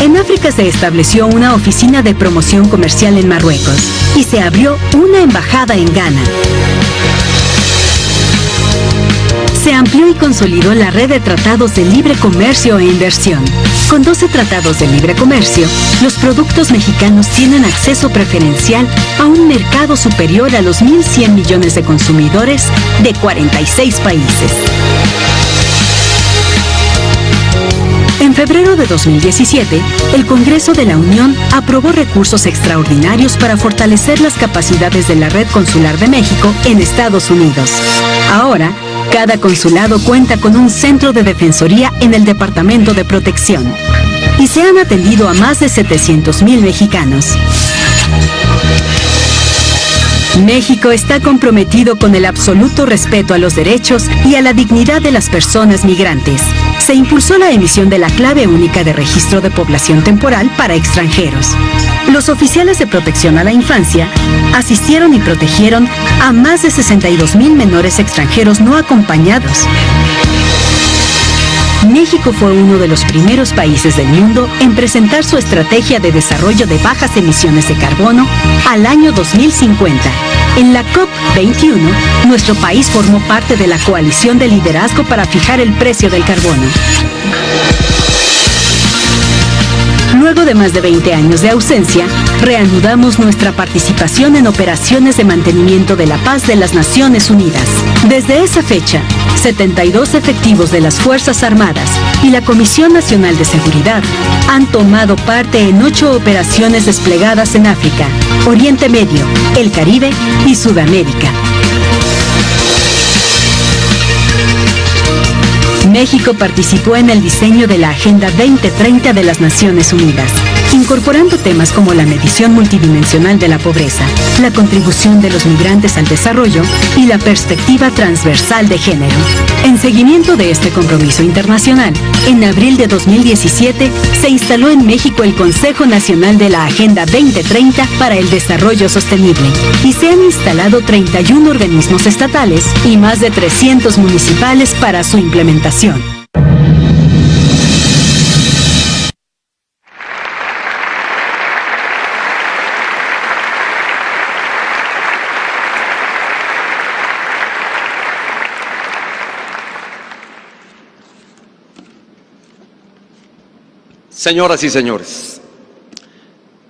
Speaker 6: En África se estableció una oficina de promoción comercial en Marruecos y se abrió una embajada en Ghana. Se amplió y consolidó la red de tratados de libre comercio e inversión. Con 12 tratados de libre comercio, los productos mexicanos tienen acceso preferencial a un mercado superior a los 1.100 millones de consumidores de 46 países. En febrero de 2017, el Congreso de la Unión aprobó recursos extraordinarios para fortalecer las capacidades de la Red Consular de México en Estados Unidos. Ahora, cada consulado cuenta con un centro de defensoría en el Departamento de Protección y se han atendido a más de 700,000 mexicanos. México está comprometido con el absoluto respeto a los derechos y a la dignidad de las personas migrantes. Se impulsó la emisión de la clave única de registro de población temporal para extranjeros. Los oficiales de protección a la infancia asistieron y protegieron a más de 62,000 menores extranjeros no acompañados. México fue uno de los primeros países del mundo en presentar su estrategia de desarrollo de bajas emisiones de carbono al año 2050. En la COP21, nuestro país formó parte de la coalición de liderazgo para fijar el precio del carbono. Luego de más de 20 años de ausencia, reanudamos nuestra participación en operaciones de mantenimiento de la paz de las Naciones Unidas. Desde esa fecha, 72 efectivos de las Fuerzas Armadas y la Comisión Nacional de Seguridad han tomado parte en 8 operaciones desplegadas en África, Oriente Medio, el Caribe y Sudamérica. México participó en el diseño de la Agenda 2030 de las Naciones Unidas, incorporando temas como la medición multidimensional de la pobreza, la contribución de los migrantes al desarrollo y la perspectiva transversal de género. En seguimiento de este compromiso internacional, en abril de 2017 se instaló en México el Consejo Nacional de la Agenda 2030 para el Desarrollo Sostenible y se han instalado 31 organismos estatales y más de 300 municipales para su implementación.
Speaker 1: Señoras y señores,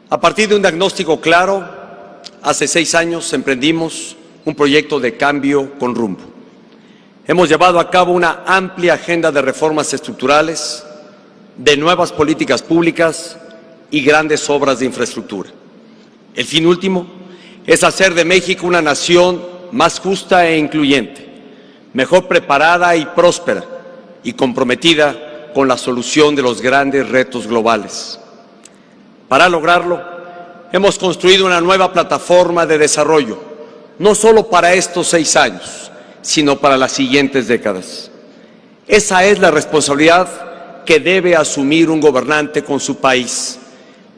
Speaker 1: a partir de un diagnóstico claro, hace 6 años emprendimos un proyecto de cambio con rumbo. Hemos llevado a cabo una amplia agenda de reformas estructurales, de nuevas políticas públicas y grandes obras de infraestructura. El fin último es hacer de México una nación más justa e incluyente, mejor preparada y próspera y comprometida con la solución de los grandes retos globales. Para lograrlo, hemos construido una nueva plataforma de desarrollo, no solo para estos 6 años, sino para las siguientes décadas. Esa es la responsabilidad que debe asumir un gobernante con su país,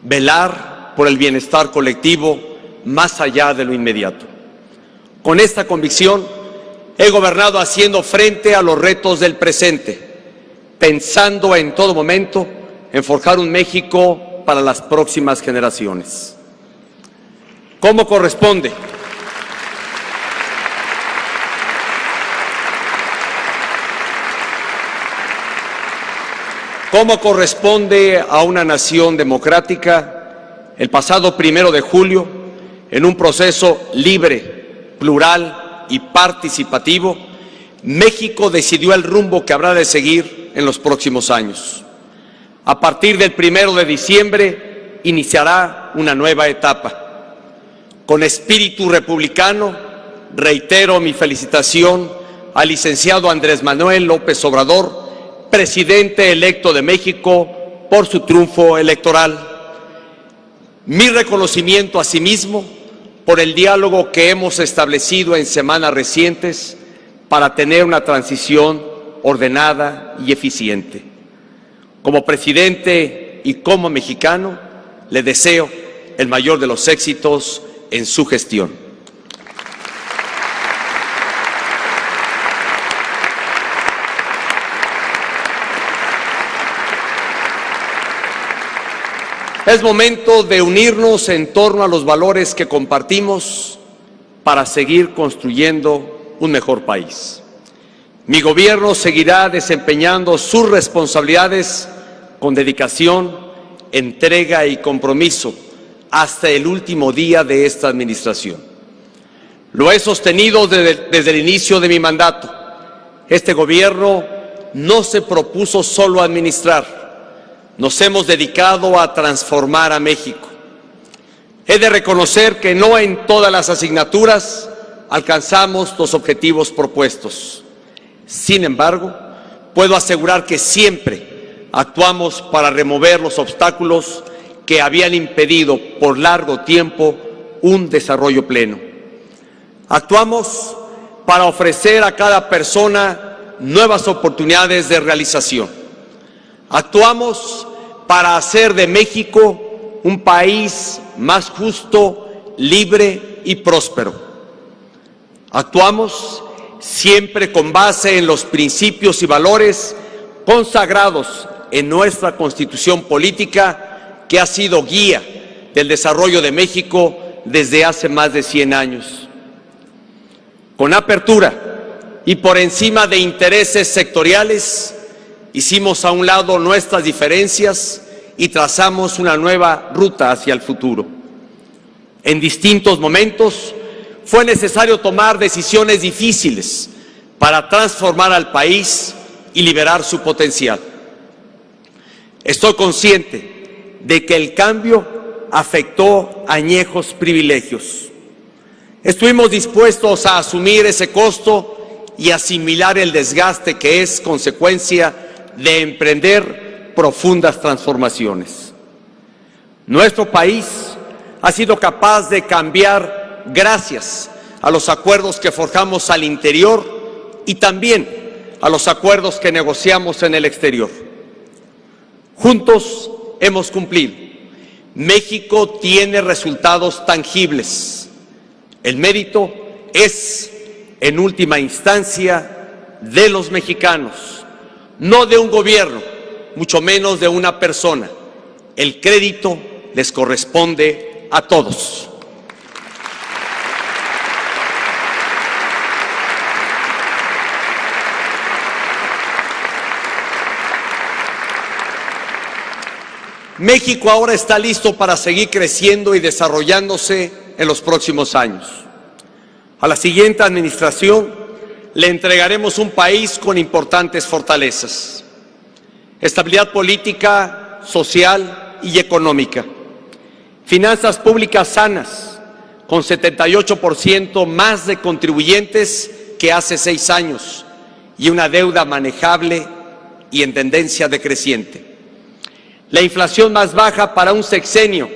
Speaker 1: velar por el bienestar colectivo más allá de lo inmediato. Con esta convicción, he gobernado haciendo frente a los retos del presente, pensando en todo momento en forjar un México para las próximas generaciones. ¿Cómo corresponde? ¿Cómo corresponde a una nación democrática? El pasado 1 de julio, en un proceso libre, plural y participativo, México decidió el rumbo que habrá de seguir en los próximos años. A partir del 1 de diciembre iniciará una nueva etapa. Con espíritu republicano, reitero mi felicitación al licenciado Andrés Manuel López Obrador, presidente electo de México, por su triunfo electoral. Mi reconocimiento asimismo por el diálogo que hemos establecido en semanas recientes para tener una transición ordenada y eficiente. Como presidente y como mexicano, le deseo el mayor de los éxitos en su gestión. Es momento de unirnos en torno a los valores que compartimos para seguir construyendo un mejor país. Mi gobierno seguirá desempeñando sus responsabilidades con dedicación, entrega y compromiso hasta el último día de esta administración. Lo he sostenido desde el inicio de mi mandato. Este gobierno no se propuso solo administrar. Nos hemos dedicado a transformar a México. He de reconocer que no en todas las asignaturas alcanzamos los objetivos propuestos. Sin embargo, puedo asegurar que siempre actuamos para remover los obstáculos que habían impedido por largo tiempo un desarrollo pleno. Actuamos para ofrecer a cada persona nuevas oportunidades de realización. Actuamos para hacer de México un país más justo, libre y próspero. Actuamos siempre con base en los principios y valores consagrados en nuestra Constitución política, que ha sido guía del desarrollo de México desde hace más de 100 años. Con apertura y por encima de intereses sectoriales, hicimos a un lado nuestras diferencias y trazamos una nueva ruta hacia el futuro. En distintos momentos fue necesario tomar decisiones difíciles para transformar al país y liberar su potencial. Estoy consciente de que el cambio afectó añejos privilegios. Estuvimos dispuestos a asumir ese costo y asimilar el desgaste que es consecuencia de emprender profundas transformaciones. Nuestro país ha sido capaz de cambiar gracias a los acuerdos que forjamos al interior y también a los acuerdos que negociamos en el exterior. Juntos hemos cumplido. México tiene resultados tangibles. El mérito es, en última instancia, de los mexicanos, no de un gobierno, mucho menos de una persona. El crédito les corresponde a todos. México ahora está listo para seguir creciendo y desarrollándose en los próximos años. A la siguiente administración le entregaremos un país con importantes fortalezas: estabilidad política, social y económica, finanzas públicas sanas, con 78% más de contribuyentes que hace 6 años y una deuda manejable y en tendencia decreciente. La inflación más baja para un sexenio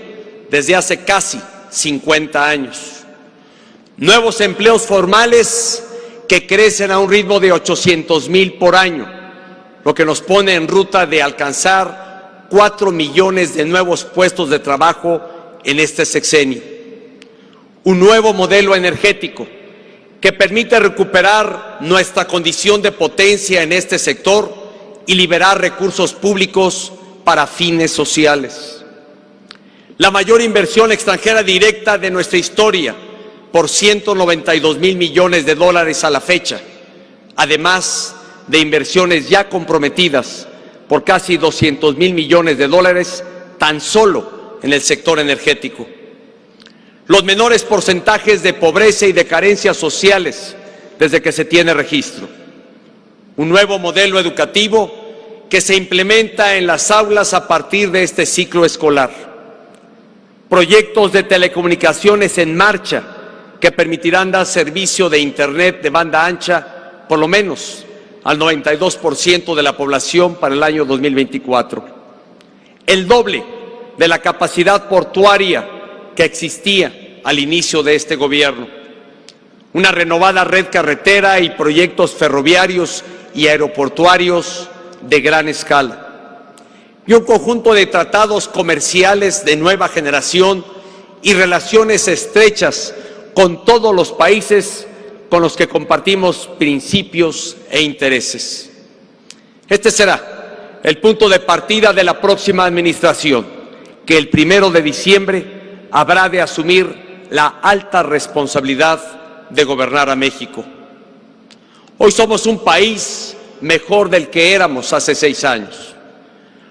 Speaker 1: desde hace casi 50 años. Nuevos empleos formales que crecen a un ritmo de 800,000 por año, lo que nos pone en ruta de alcanzar 4 millones de nuevos puestos de trabajo en este sexenio. Un nuevo modelo energético que permite recuperar nuestra condición de potencia en este sector y liberar recursos públicos para fines sociales. La mayor inversión extranjera directa de nuestra historia, por 192,000 millones de dólares a la fecha, además de inversiones ya comprometidas por casi 200,000 millones de dólares tan solo en el sector energético. Los menores porcentajes de pobreza y de carencias sociales desde que se tiene registro. Un nuevo modelo educativo que se implementa en las aulas a partir de este ciclo escolar. Proyectos de telecomunicaciones en marcha que permitirán dar servicio de Internet de banda ancha por lo menos al 92% de la población para el año 2024. El doble de la capacidad portuaria que existía al inicio de este gobierno. Una renovada red carretera y proyectos ferroviarios y aeroportuarios de gran escala. y un conjunto de tratados comerciales de nueva generación y relaciones estrechas con todos los países con los que compartimos principios e intereses. Este será el punto de partida de la próxima administración, que el 1 de diciembre habrá de asumir la alta responsabilidad de gobernar a México. Hoy somos un país mejor del que éramos hace 6 años.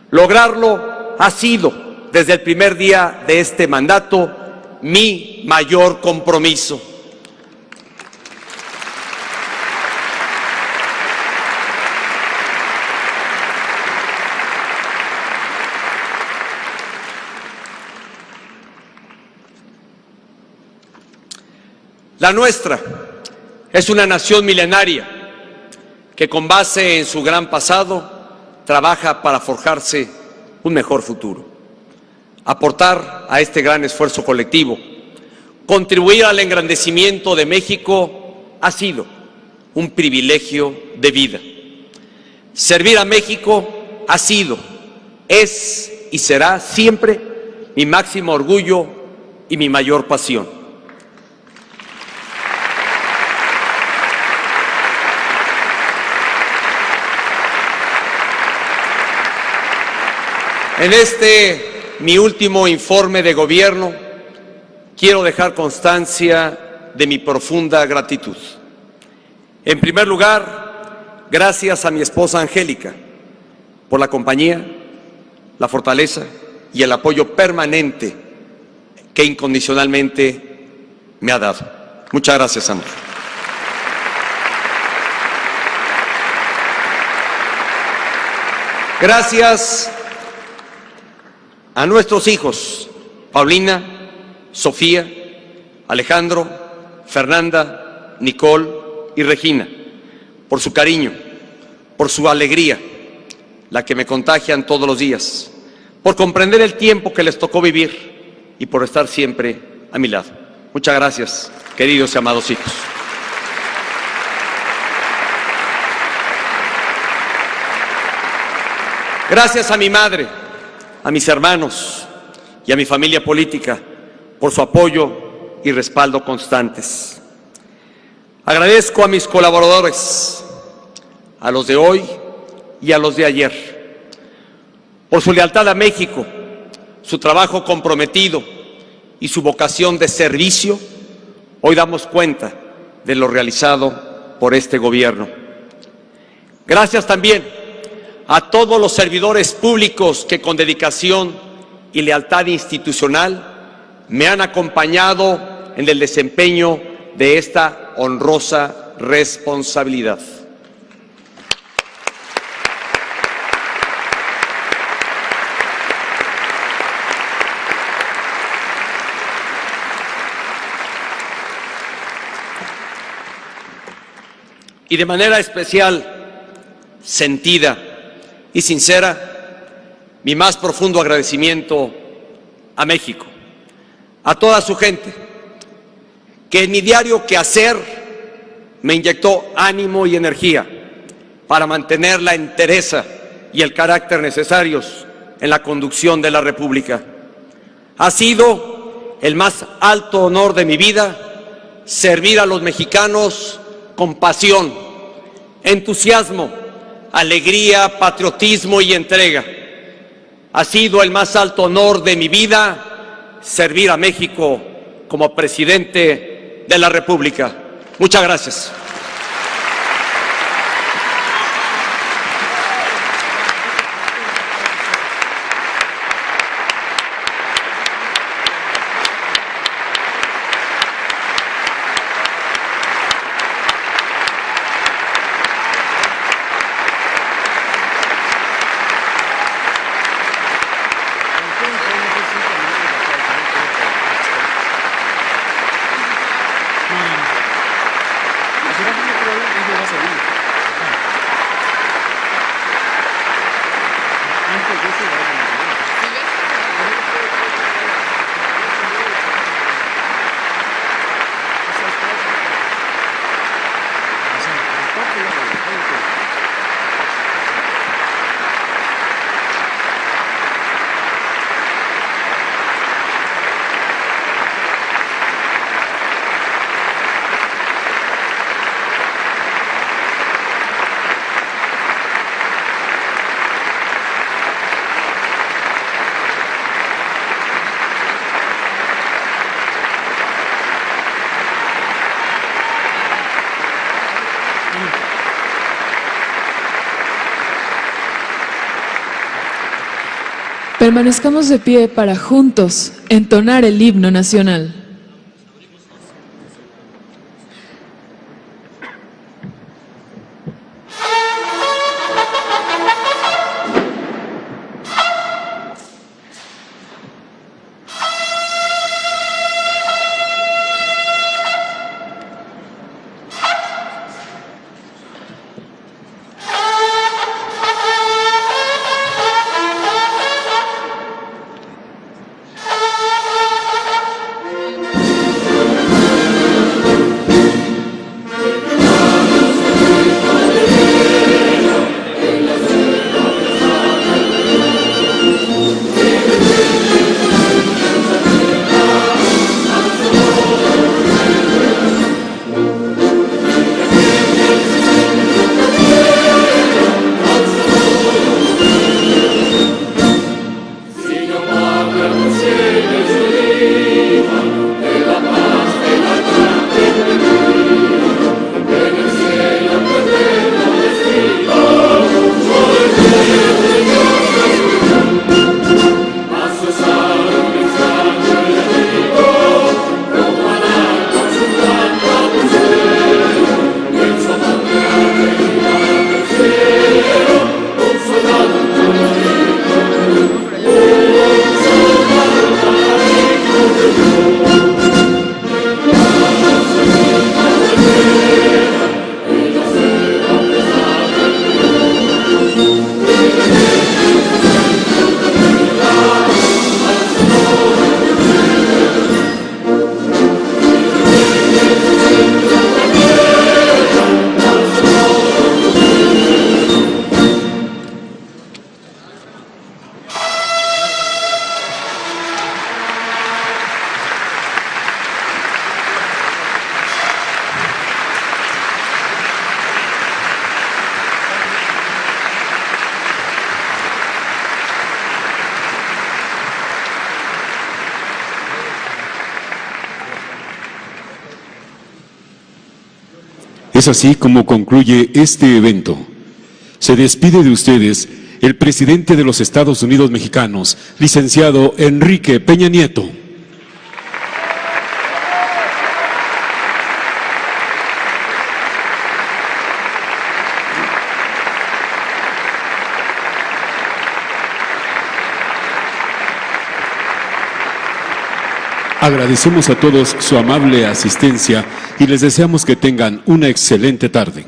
Speaker 1: Lograrlo ha sido, desde el primer día de este mandato, mi mayor compromiso. La nuestra es una nación milenaria que, con base en su gran pasado, trabaja para forjarse un mejor futuro. Aportar a este gran esfuerzo colectivo, contribuir al engrandecimiento de México, ha sido un privilegio de vida. Servir a México ha sido, es y será siempre mi máximo orgullo y mi mayor pasión. En mi último informe de gobierno, quiero dejar constancia de mi profunda gratitud. En primer lugar, gracias a mi esposa Angélica por la compañía, la fortaleza y el apoyo permanente que incondicionalmente me ha dado. Muchas gracias, amor. Gracias a nuestros hijos, Paulina, Sofía, Alejandro, Fernanda, Nicole y Regina, por su cariño, por su alegría, la que me contagian todos los días, por comprender el tiempo que les tocó vivir y por estar siempre a mi lado. Muchas gracias, queridos y amados hijos. Gracias a mi madre, a mis hermanos y a mi familia política por su apoyo y respaldo constantes. Agradezco a mis colaboradores, a los de hoy y a los de ayer, por su lealtad a México, su trabajo comprometido y su vocación de servicio. Hoy damos cuenta de lo realizado por este gobierno. Gracias también a todos los servidores públicos que con dedicación y lealtad institucional me han acompañado en el desempeño de esta honrosa responsabilidad. Y de manera especial, sentida y sincera, mi más profundo agradecimiento a México, a toda su gente, que en mi diario quehacer me inyectó ánimo y energía para mantener la entereza y el carácter necesarios en la conducción de la República. Ha sido el más alto honor de mi vida servir a los mexicanos con pasión, entusiasmo, alegría, patriotismo y entrega. Ha sido el más alto honor de mi vida servir a México como presidente de la República. Muchas gracias.
Speaker 7: Permanezcamos de pie para juntos entonar el himno nacional.
Speaker 8: Es así como concluye este evento. Se despide de ustedes el presidente de los Estados Unidos mexicanos, licenciado Enrique Peña Nieto. Agradecemos a todos su amable asistencia y les deseamos que tengan una excelente tarde.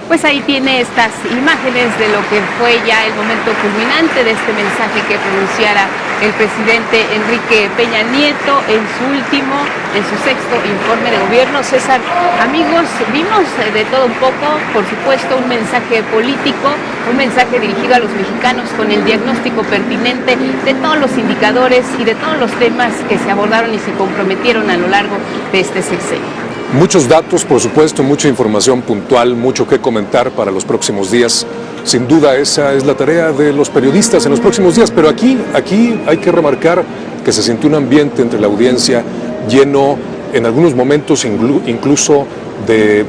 Speaker 9: Pues ahí tiene estas imágenes de lo que fue ya el momento culminante de este mensaje que pronunciara el presidente Enrique Peña Nieto en su sexto informe de gobierno. César, amigos, vimos de todo un poco, por supuesto, un mensaje político, un mensaje dirigido a los mexicanos con el diagnóstico pertinente de todos los indicadores y de todos los temas que se abordaron y se comprometieron a lo largo de este sexenio.
Speaker 10: Muchos datos, por supuesto, mucha información puntual, mucho que comentar para los próximos días. Sin duda esa es la tarea de los periodistas en los próximos días, pero aquí hay que remarcar que se sintió un ambiente entre la audiencia lleno, en algunos momentos incluso de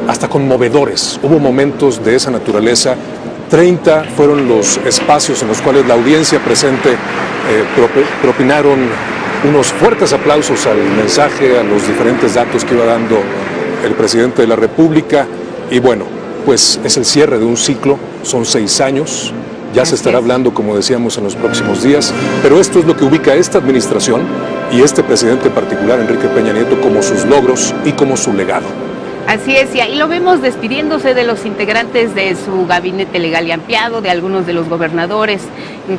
Speaker 10: hasta conmovedores. Hubo momentos de esa naturaleza. 30 fueron los espacios en los cuales la audiencia presente propinaron unos fuertes aplausos al mensaje, a los diferentes datos que iba dando el presidente de la República. Y bueno, pues es el cierre de un ciclo, son 6 años, ya se estará hablando, como decíamos, en los próximos días, pero esto es lo que ubica esta administración y este presidente en particular, Enrique Peña Nieto, como sus logros y como su legado.
Speaker 9: Así es, y ahí lo vemos despidiéndose de los integrantes de su gabinete legal y ampliado, de algunos de los gobernadores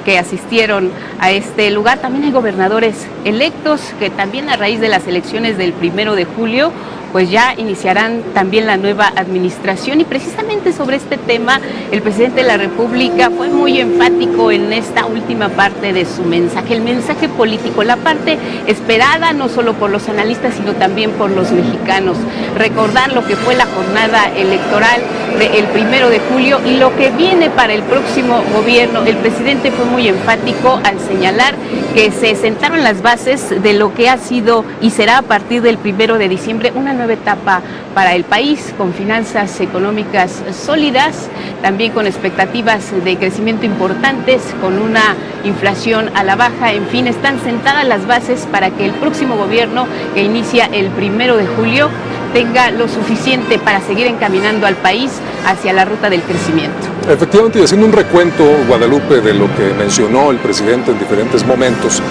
Speaker 9: que asistieron a este lugar. También hay gobernadores electos que también a raíz de las elecciones del 1 de julio pues ya iniciarán también la nueva administración, y precisamente sobre este tema el presidente de la República fue muy enfático en esta última parte de su mensaje, el mensaje político, la parte esperada no solo por los analistas sino también por los mexicanos, recordar lo que fue la jornada electoral del 1 de julio y lo que viene para el próximo gobierno. El presidente fue muy enfático al señalar que se sentaron las bases de lo que ha sido y será a partir del 1 de diciembre una nueva nueva etapa para el país, con finanzas económicas sólidas, también con expectativas de crecimiento importantes, con una inflación a la baja. En fin, están sentadas las bases para que el próximo gobierno, que inicia el 1 de julio, tenga lo suficiente para seguir encaminando al país hacia la ruta del crecimiento.
Speaker 10: Efectivamente, y haciendo un recuento, Guadalupe, de lo que mencionó el presidente en diferentes momentos,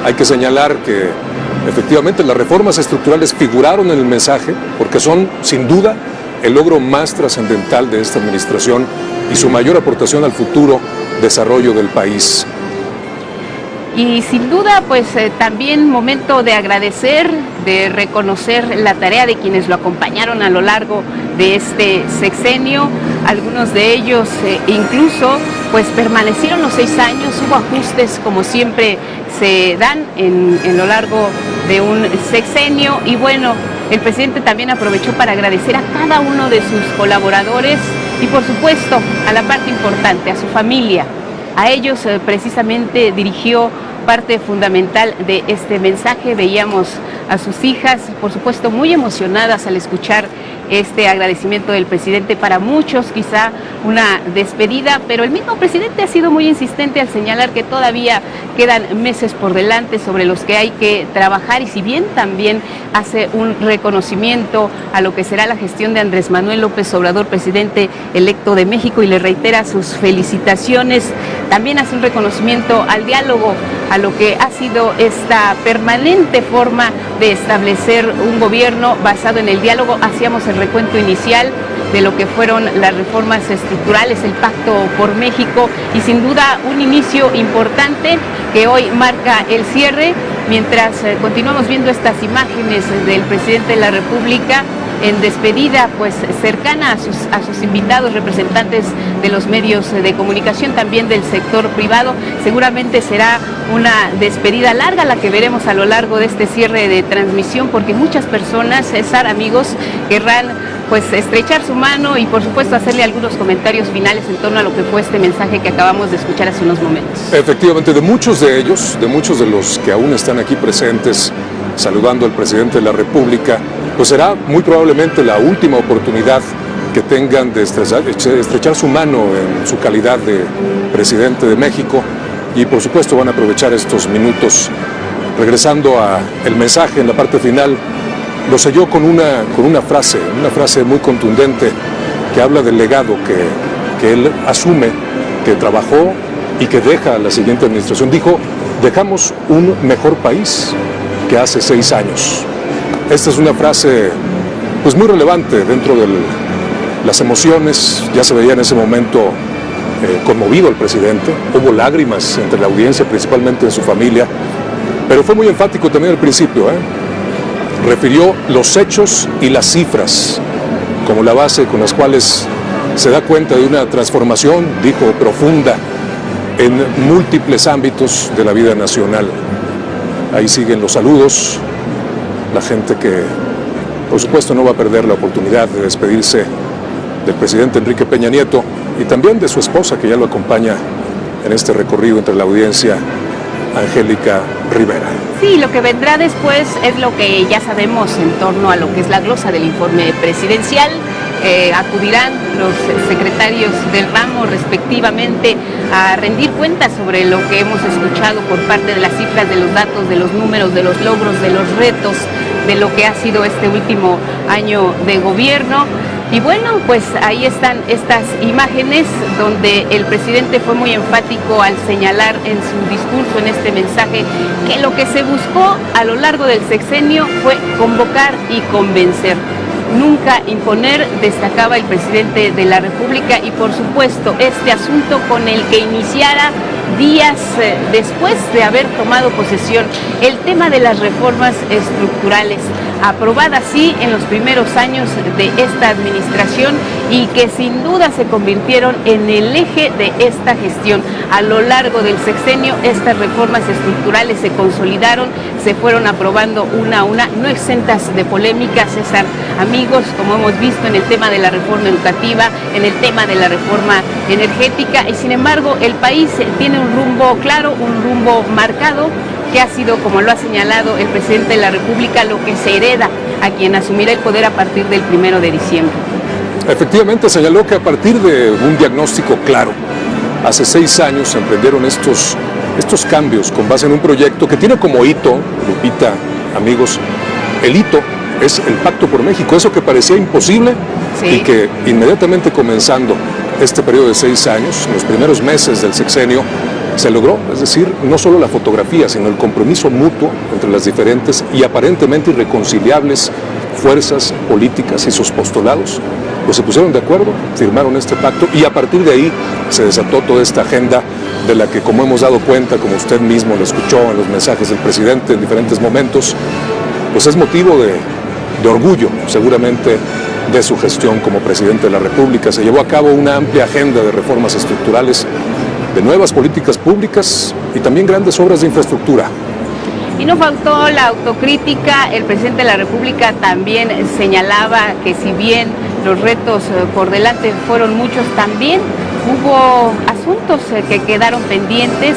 Speaker 10: hay que señalar que efectivamente las reformas estructurales figuraron en el mensaje porque son, sin duda, el logro más trascendental de esta administración y su mayor aportación al futuro desarrollo del país.
Speaker 9: Y sin duda, pues también momento de agradecer, de reconocer la tarea de quienes lo acompañaron a lo largo de este sexenio. Algunos de ellos incluso pues permanecieron los 6 años, hubo ajustes como siempre se dan en lo largo de un sexenio. Y bueno, el presidente también aprovechó para agradecer a cada uno de sus colaboradores y por supuesto a la parte importante, a su familia. A ellos precisamente dirigió parte fundamental de este mensaje. Veíamos a sus hijas, por supuesto, muy emocionadas al escuchar este agradecimiento del presidente. Para muchos quizá una despedida, pero el mismo presidente ha sido muy insistente al señalar que todavía quedan meses por delante sobre los que hay que trabajar, y si bien también hace un reconocimiento a lo que será la gestión de Andrés Manuel López Obrador, presidente electo de México, y le reitera sus felicitaciones, también hace un reconocimiento al diálogo, a lo que ha sido esta permanente forma de establecer un gobierno basado en el diálogo. Hacíamos el recuento inicial de lo que fueron las reformas estructurales, el Pacto por México, y sin duda un inicio importante que hoy marca el cierre, mientras continuamos viendo estas imágenes del presidente de la República en despedida pues cercana a sus invitados, representantes de los medios de comunicación, también del sector privado. Seguramente será una despedida larga la que veremos a lo largo de este cierre de transmisión, porque muchas personas, César, amigos, querrán pues estrechar su mano y por supuesto hacerle algunos comentarios finales en torno a lo que fue este mensaje que acabamos de escuchar hace unos momentos.
Speaker 10: Efectivamente, de muchos de ellos, de muchos de los que aún están aquí presentes saludando al presidente de la República, pues será muy probablemente la última oportunidad que tengan de estrechar su mano en su calidad de presidente de México, y por supuesto van a aprovechar estos minutos. Regresando a el mensaje en la parte final, lo selló con una frase muy contundente que habla del legado que él asume, que trabajó y que deja a la siguiente administración. Dijo: dejamos un mejor país que hace 6 años. Esta es una frase pues muy relevante dentro de las emociones. Ya se veía en ese momento conmovido el presidente, hubo lágrimas entre la audiencia, principalmente en su familia, pero fue muy enfático también al principio, refirió los hechos y las cifras como la base con las cuales se da cuenta de una transformación, dijo, profunda en múltiples ámbitos de la vida nacional. Ahí siguen los saludos, la gente que por supuesto no va a perder la oportunidad de despedirse del presidente Enrique Peña Nieto y también de su esposa, que ya lo acompaña en este recorrido entre la audiencia, Angélica Rivera.
Speaker 9: Sí, lo que vendrá después es lo que ya sabemos en torno a lo que es la glosa del informe presidencial. Acudirán los secretarios del ramo respectivamente a rendir cuentas sobre lo que hemos escuchado por parte de las cifras, de los datos, de los números, de los logros, de los retos, de lo que ha sido este último año de gobierno. Y bueno, pues ahí están estas imágenes donde el presidente fue muy enfático al señalar en su discurso, en este mensaje, que lo que se buscó a lo largo del sexenio fue convocar y convencer, nunca imponer, destacaba el presidente de la República. Y por supuesto este asunto con el que iniciara días después de haber tomado posesión, el tema de las reformas estructurales, aprobadas sí en los primeros años de esta administración y que sin duda se convirtieron en el eje de esta gestión. A lo largo del sexenio estas reformas estructurales se consolidaron, se fueron aprobando una a una, no exentas de polémicas, César, amigos, como hemos visto en el tema de la reforma educativa, en el tema de la reforma energética, y sin embargo el país tiene un rumbo claro, un rumbo marcado, que ha sido, como lo ha señalado el presidente de la República, lo que se hereda a quien asumirá el poder a partir del 1 de diciembre.
Speaker 10: Efectivamente, señaló que a partir de un diagnóstico claro, hace 6 años se emprendieron estos cambios con base en un proyecto que tiene como hito, Lupita, amigos, el hito es el Pacto por México, eso que parecía imposible y que inmediatamente comenzando este periodo de 6 años, los primeros meses del sexenio, se logró, es decir, no solo la fotografía, sino el compromiso mutuo entre las diferentes y aparentemente irreconciliables fuerzas políticas y sus postulados, pues se pusieron de acuerdo, firmaron este pacto y a partir de ahí se desató toda esta agenda de la que, como hemos dado cuenta, como usted mismo lo escuchó en los mensajes del presidente en diferentes momentos, pues es motivo de orgullo, seguramente, de su gestión como presidente de la República. Se llevó a cabo una amplia agenda de reformas estructurales, de nuevas políticas públicas y también grandes obras de infraestructura.
Speaker 9: Y no faltó la autocrítica. El presidente de la República también señalaba que si bien los retos por delante fueron muchos, también hubo asuntos que quedaron pendientes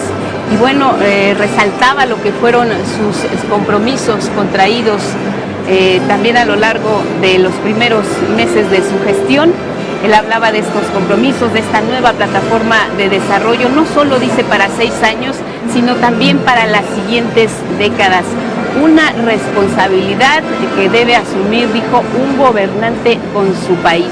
Speaker 9: y bueno, resaltaba lo que fueron sus compromisos contraídos también a lo largo de los primeros meses de su gestión. Él hablaba de estos compromisos, de esta nueva plataforma de desarrollo, no solo dice para 6 años, sino también para las siguientes décadas. Una responsabilidad que debe asumir, dijo, un gobernante con su país.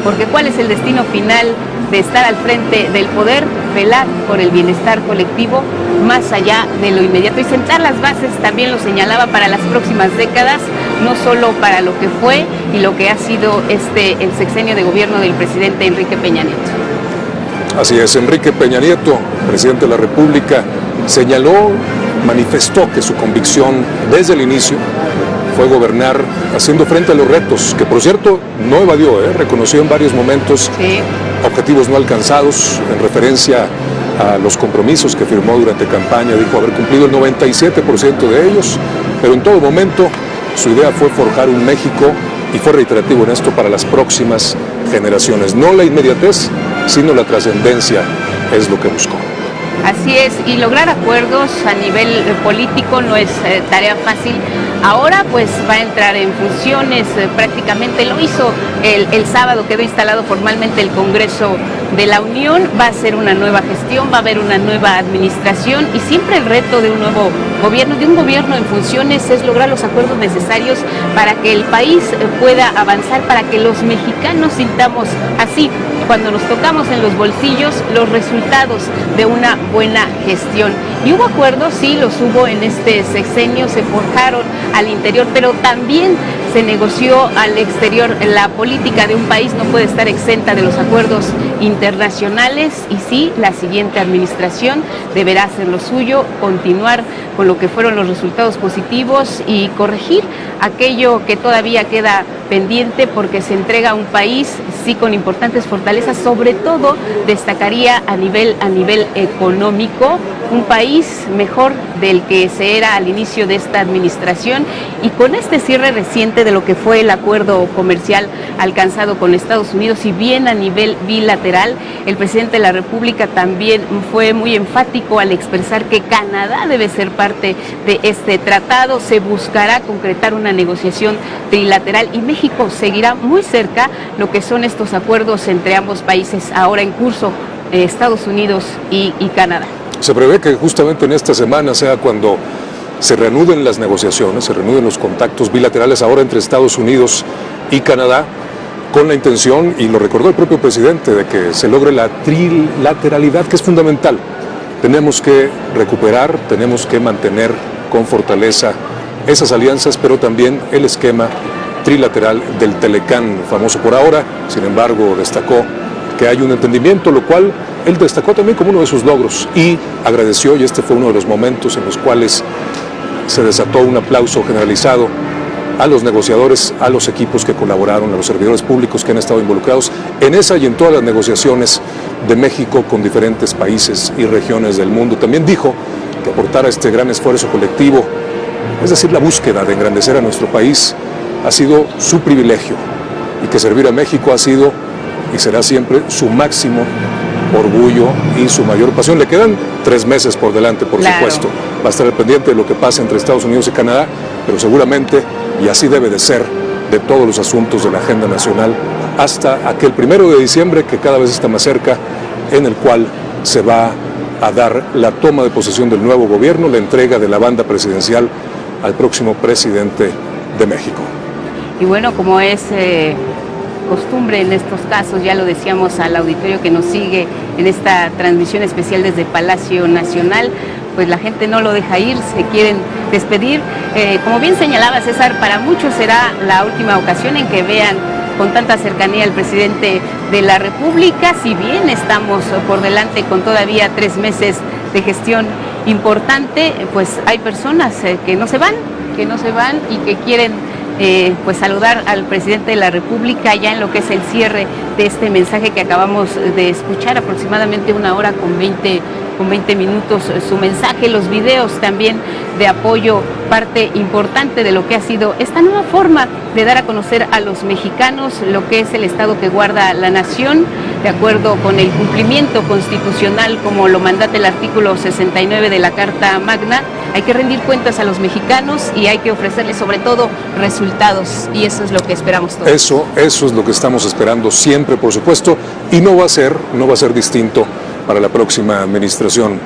Speaker 9: Porque ¿cuál es el destino final de estar al frente del poder? Velar por el bienestar colectivo más allá de lo inmediato y sentar las bases, también lo señalaba, para las próximas décadas, no solo para lo que fue y lo que ha sido el sexenio de gobierno del presidente Enrique Peña Nieto.
Speaker 10: Así es, Enrique Peña Nieto, presidente de la República, señaló, manifestó que su convicción desde el inicio fue gobernar haciendo frente a los retos, que por cierto no evadió, reconoció en varios momentos objetivos no alcanzados, en referencia a los compromisos que firmó durante campaña, dijo haber cumplido el 97% de ellos, pero en todo momento su idea fue forjar un México y fue reiterativo en esto para las próximas generaciones. No la inmediatez, sino la trascendencia es lo que buscó.
Speaker 9: Así es, y lograr acuerdos a nivel político no es tarea fácil. Ahora pues va a entrar en funciones, prácticamente lo hizo el sábado, quedó instalado formalmente el Congreso de la Unión, va a ser una nueva gestión, va a haber una nueva administración y siempre el reto de un nuevo gobierno, de un gobierno en funciones, es lograr los acuerdos necesarios para que el país pueda avanzar, para que los mexicanos sintamos así, cuando nos tocamos en los bolsillos, los resultados de una buena gestión. Y hubo acuerdos, sí, los hubo en este sexenio, se forjaron al interior, pero también se negoció al exterior. La política de un país no puede estar exenta de los acuerdos internacionales y sí, la siguiente administración deberá hacer lo suyo, continuar con lo que fueron los resultados positivos y corregir aquello que todavía queda pendiente, porque se entrega a un país sí con importantes fortalezas, sobre todo destacaría a nivel económico, un país mejor del que se era al inicio de esta administración, y con este cierre reciente de lo que fue el acuerdo comercial alcanzado con Estados Unidos, y bien a nivel bilateral, el presidente de la República también fue muy enfático al expresar que Canadá debe ser parte de este tratado. Se buscará concretar una negociación trilateral y México seguirá muy cerca lo que son estos acuerdos entre ambos países ahora en curso, Estados Unidos y Canadá.
Speaker 10: Se prevé que justamente en esta semana sea cuando se reanuden las negociaciones, se reanuden los contactos bilaterales ahora entre Estados Unidos y Canadá, con la intención, y lo recordó el propio presidente, de que se logre la trilateralidad, que es fundamental. Tenemos que recuperar, tenemos que mantener con fortaleza esas alianzas, pero también el esquema trilateral del Telecán, famoso por ahora. Sin embargo, destacó que hay un entendimiento, lo cual él destacó también como uno de sus logros y agradeció, y este fue uno de los momentos en los cuales se desató un aplauso generalizado a los negociadores, a los equipos que colaboraron, a los servidores públicos que han estado involucrados en esa y en todas las negociaciones de México con diferentes países y regiones del mundo. También dijo que aportar a este gran esfuerzo colectivo, es decir, la búsqueda de engrandecer a nuestro país, ha sido su privilegio, y que servir a México ha sido y será siempre su máximo orgullo y su mayor pasión. Le quedan 3 meses por delante, por supuesto. Va a estar al pendiente de lo que pasa entre Estados Unidos y Canadá, pero seguramente y así debe de ser, de todos los asuntos de la agenda nacional, hasta aquel 1 de diciembre, que cada vez está más cerca, en el cual se va a dar la toma de posesión del nuevo gobierno, la entrega de la banda presidencial al próximo presidente de México.
Speaker 9: Y bueno, como es costumbre en estos casos, ya lo decíamos al auditorio que nos sigue en esta transmisión especial desde Palacio Nacional, pues la gente no lo deja ir, se quieren despedir. Como bien señalaba César, para muchos será la última ocasión en que vean con tanta cercanía al presidente de la República, si bien estamos por delante con todavía 3 meses de gestión importante, pues hay personas que no se van y que quieren pues saludar al presidente de la República ya en lo que es el cierre de este mensaje que acabamos de escuchar, aproximadamente 1 hora con 20 minutos su mensaje, los videos también de apoyo, parte importante de lo que ha sido esta nueva forma de dar a conocer a los mexicanos lo que es el Estado que guarda la nación, de acuerdo con el cumplimiento constitucional como lo mandata el artículo 69 de la Carta Magna. Hay que rendir cuentas a los mexicanos y hay que ofrecerles sobre todo resultados, y eso es lo que esperamos todos.
Speaker 10: Eso es lo que estamos esperando siempre, por supuesto, y no va a ser distinto para la próxima administración.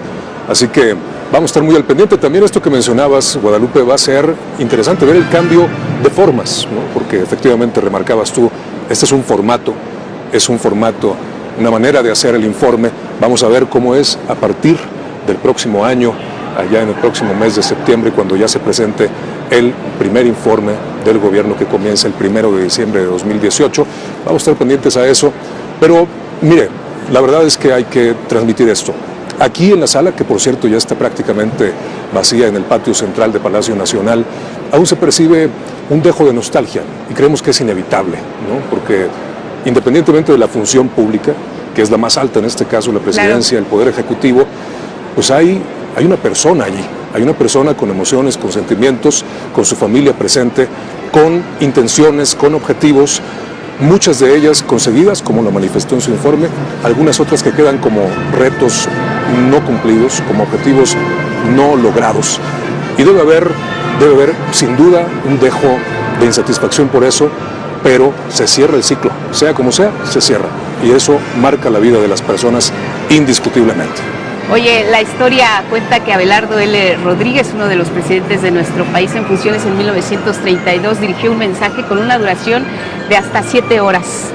Speaker 10: Así que vamos a estar muy al pendiente. También esto que mencionabas, Guadalupe, va a ser interesante ver el cambio de formas, ¿no? Porque efectivamente remarcabas tú, este es un formato, una manera de hacer el informe. Vamos a ver cómo es a partir del próximo año, allá en el próximo mes de septiembre, cuando ya se presente el primer informe del gobierno que comienza el 1 de diciembre de 2018. Vamos a estar pendientes a eso, pero mire, la verdad es que hay que transmitir esto. Aquí en la sala, que por cierto ya está prácticamente vacía en el patio central de Palacio Nacional, aún se percibe un dejo de nostalgia y creemos que es inevitable, ¿no? Porque independientemente de la función pública, que es la más alta en este caso, la presidencia, el Poder Ejecutivo, pues hay una persona allí, hay una persona con emociones, con sentimientos, con su familia presente, con intenciones, con objetivos, muchas de ellas conseguidas, como lo manifestó en su informe, algunas otras que quedan como retos no cumplidos, como objetivos no logrados. Y debe haber sin duda un dejo de insatisfacción por eso, pero se cierra el ciclo, sea como sea, se cierra. Y eso marca la vida de las personas indiscutiblemente.
Speaker 9: Oye, la historia cuenta que Abelardo L. Rodríguez, uno de los presidentes de nuestro país en funciones en 1932, dirigió un mensaje con una duración de hasta 7 horas.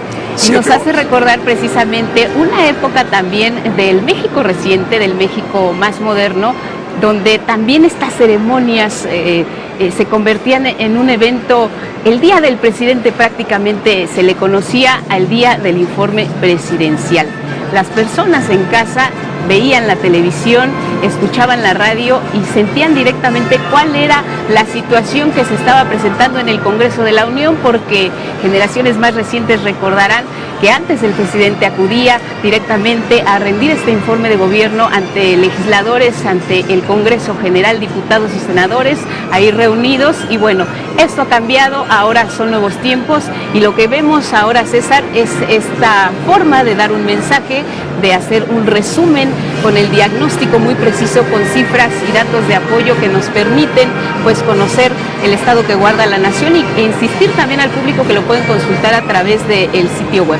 Speaker 9: Y nos hace recordar precisamente una época también del México reciente, del México más moderno, donde también estas ceremonias se convertían en un evento. El día del presidente prácticamente se le conocía al día del informe presidencial. Las personas en casa veían la televisión, escuchaban la radio y sentían directamente cuál era la situación que se estaba presentando en el Congreso de la Unión, porque generaciones más recientes recordarán que antes el presidente acudía directamente a rendir este informe de gobierno ante legisladores, ante el Congreso General, diputados y senadores ahí reunidos. Y bueno, esto ha cambiado, ahora son nuevos tiempos y lo que vemos ahora, César, es esta forma de dar un mensaje, de hacer un resumen con el diagnóstico muy preciso, con cifras y datos de apoyo que nos permiten pues conocer el estado que guarda la nación e insistir también al público que lo pueden consultar a través del sitio web.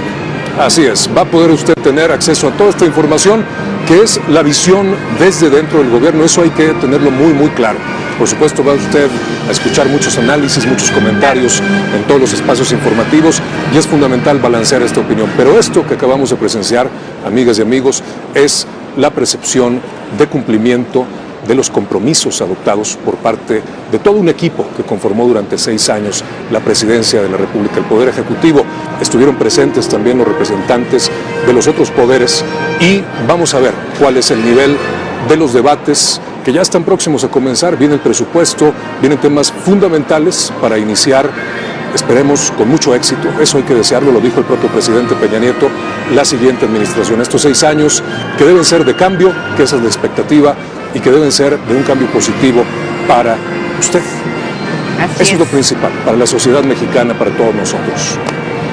Speaker 10: Así es, va a poder usted tener acceso a toda esta información que es la visión desde dentro del gobierno. Eso hay que tenerlo muy, muy claro. Por supuesto, va usted a escuchar muchos análisis, muchos comentarios en todos los espacios informativos y es fundamental balancear esta opinión. Pero esto que acabamos de presenciar, amigas y amigos, es la percepción de cumplimiento de los compromisos adoptados por parte de todo un equipo que conformó durante 6 años la presidencia de la República, el Poder Ejecutivo. Estuvieron presentes también los representantes de los otros poderes y vamos a ver cuál es el nivel de los debates que ya están próximos a comenzar. Viene el presupuesto, vienen temas fundamentales para iniciar, esperemos con mucho éxito, eso hay que desearlo, lo dijo el propio presidente Peña Nieto, la siguiente administración. Estos 6 años que deben ser de cambio, que esa es la expectativa, y que deben ser de un cambio positivo para usted. Eso es lo principal, para la sociedad mexicana, para todos nosotros.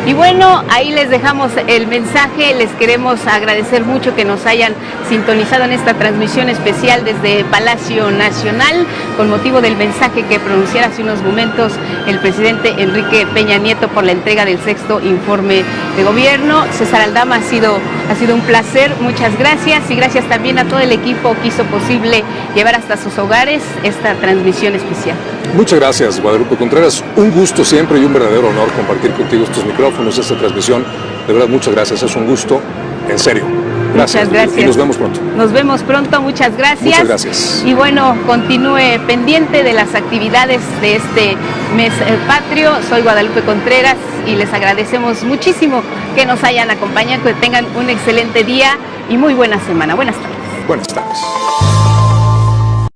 Speaker 9: Y bueno, ahí les dejamos el mensaje, les queremos agradecer mucho que nos hayan sintonizado en esta transmisión especial desde Palacio Nacional, con motivo del mensaje que pronunciara hace unos momentos el presidente Enrique Peña Nieto por la entrega del 6º informe de gobierno. César Aldama, ha sido un placer, muchas gracias, y gracias también a todo el equipo que hizo posible llevar hasta sus hogares esta transmisión especial.
Speaker 10: Muchas gracias, Guadalupe Contreras. Un gusto siempre y un verdadero honor compartir contigo estos micrófonos, esta transmisión. De verdad, muchas gracias. Es un gusto, en serio. Gracias.
Speaker 9: Muchas gracias.
Speaker 10: Y nos vemos pronto.
Speaker 9: Nos vemos pronto, muchas gracias.
Speaker 10: Muchas gracias.
Speaker 9: Y bueno, continúe pendiente de las actividades de este mes patrio. Soy Guadalupe Contreras y les agradecemos muchísimo que nos hayan acompañado, que tengan un excelente día y muy buena semana. Buenas tardes.
Speaker 10: Buenas tardes.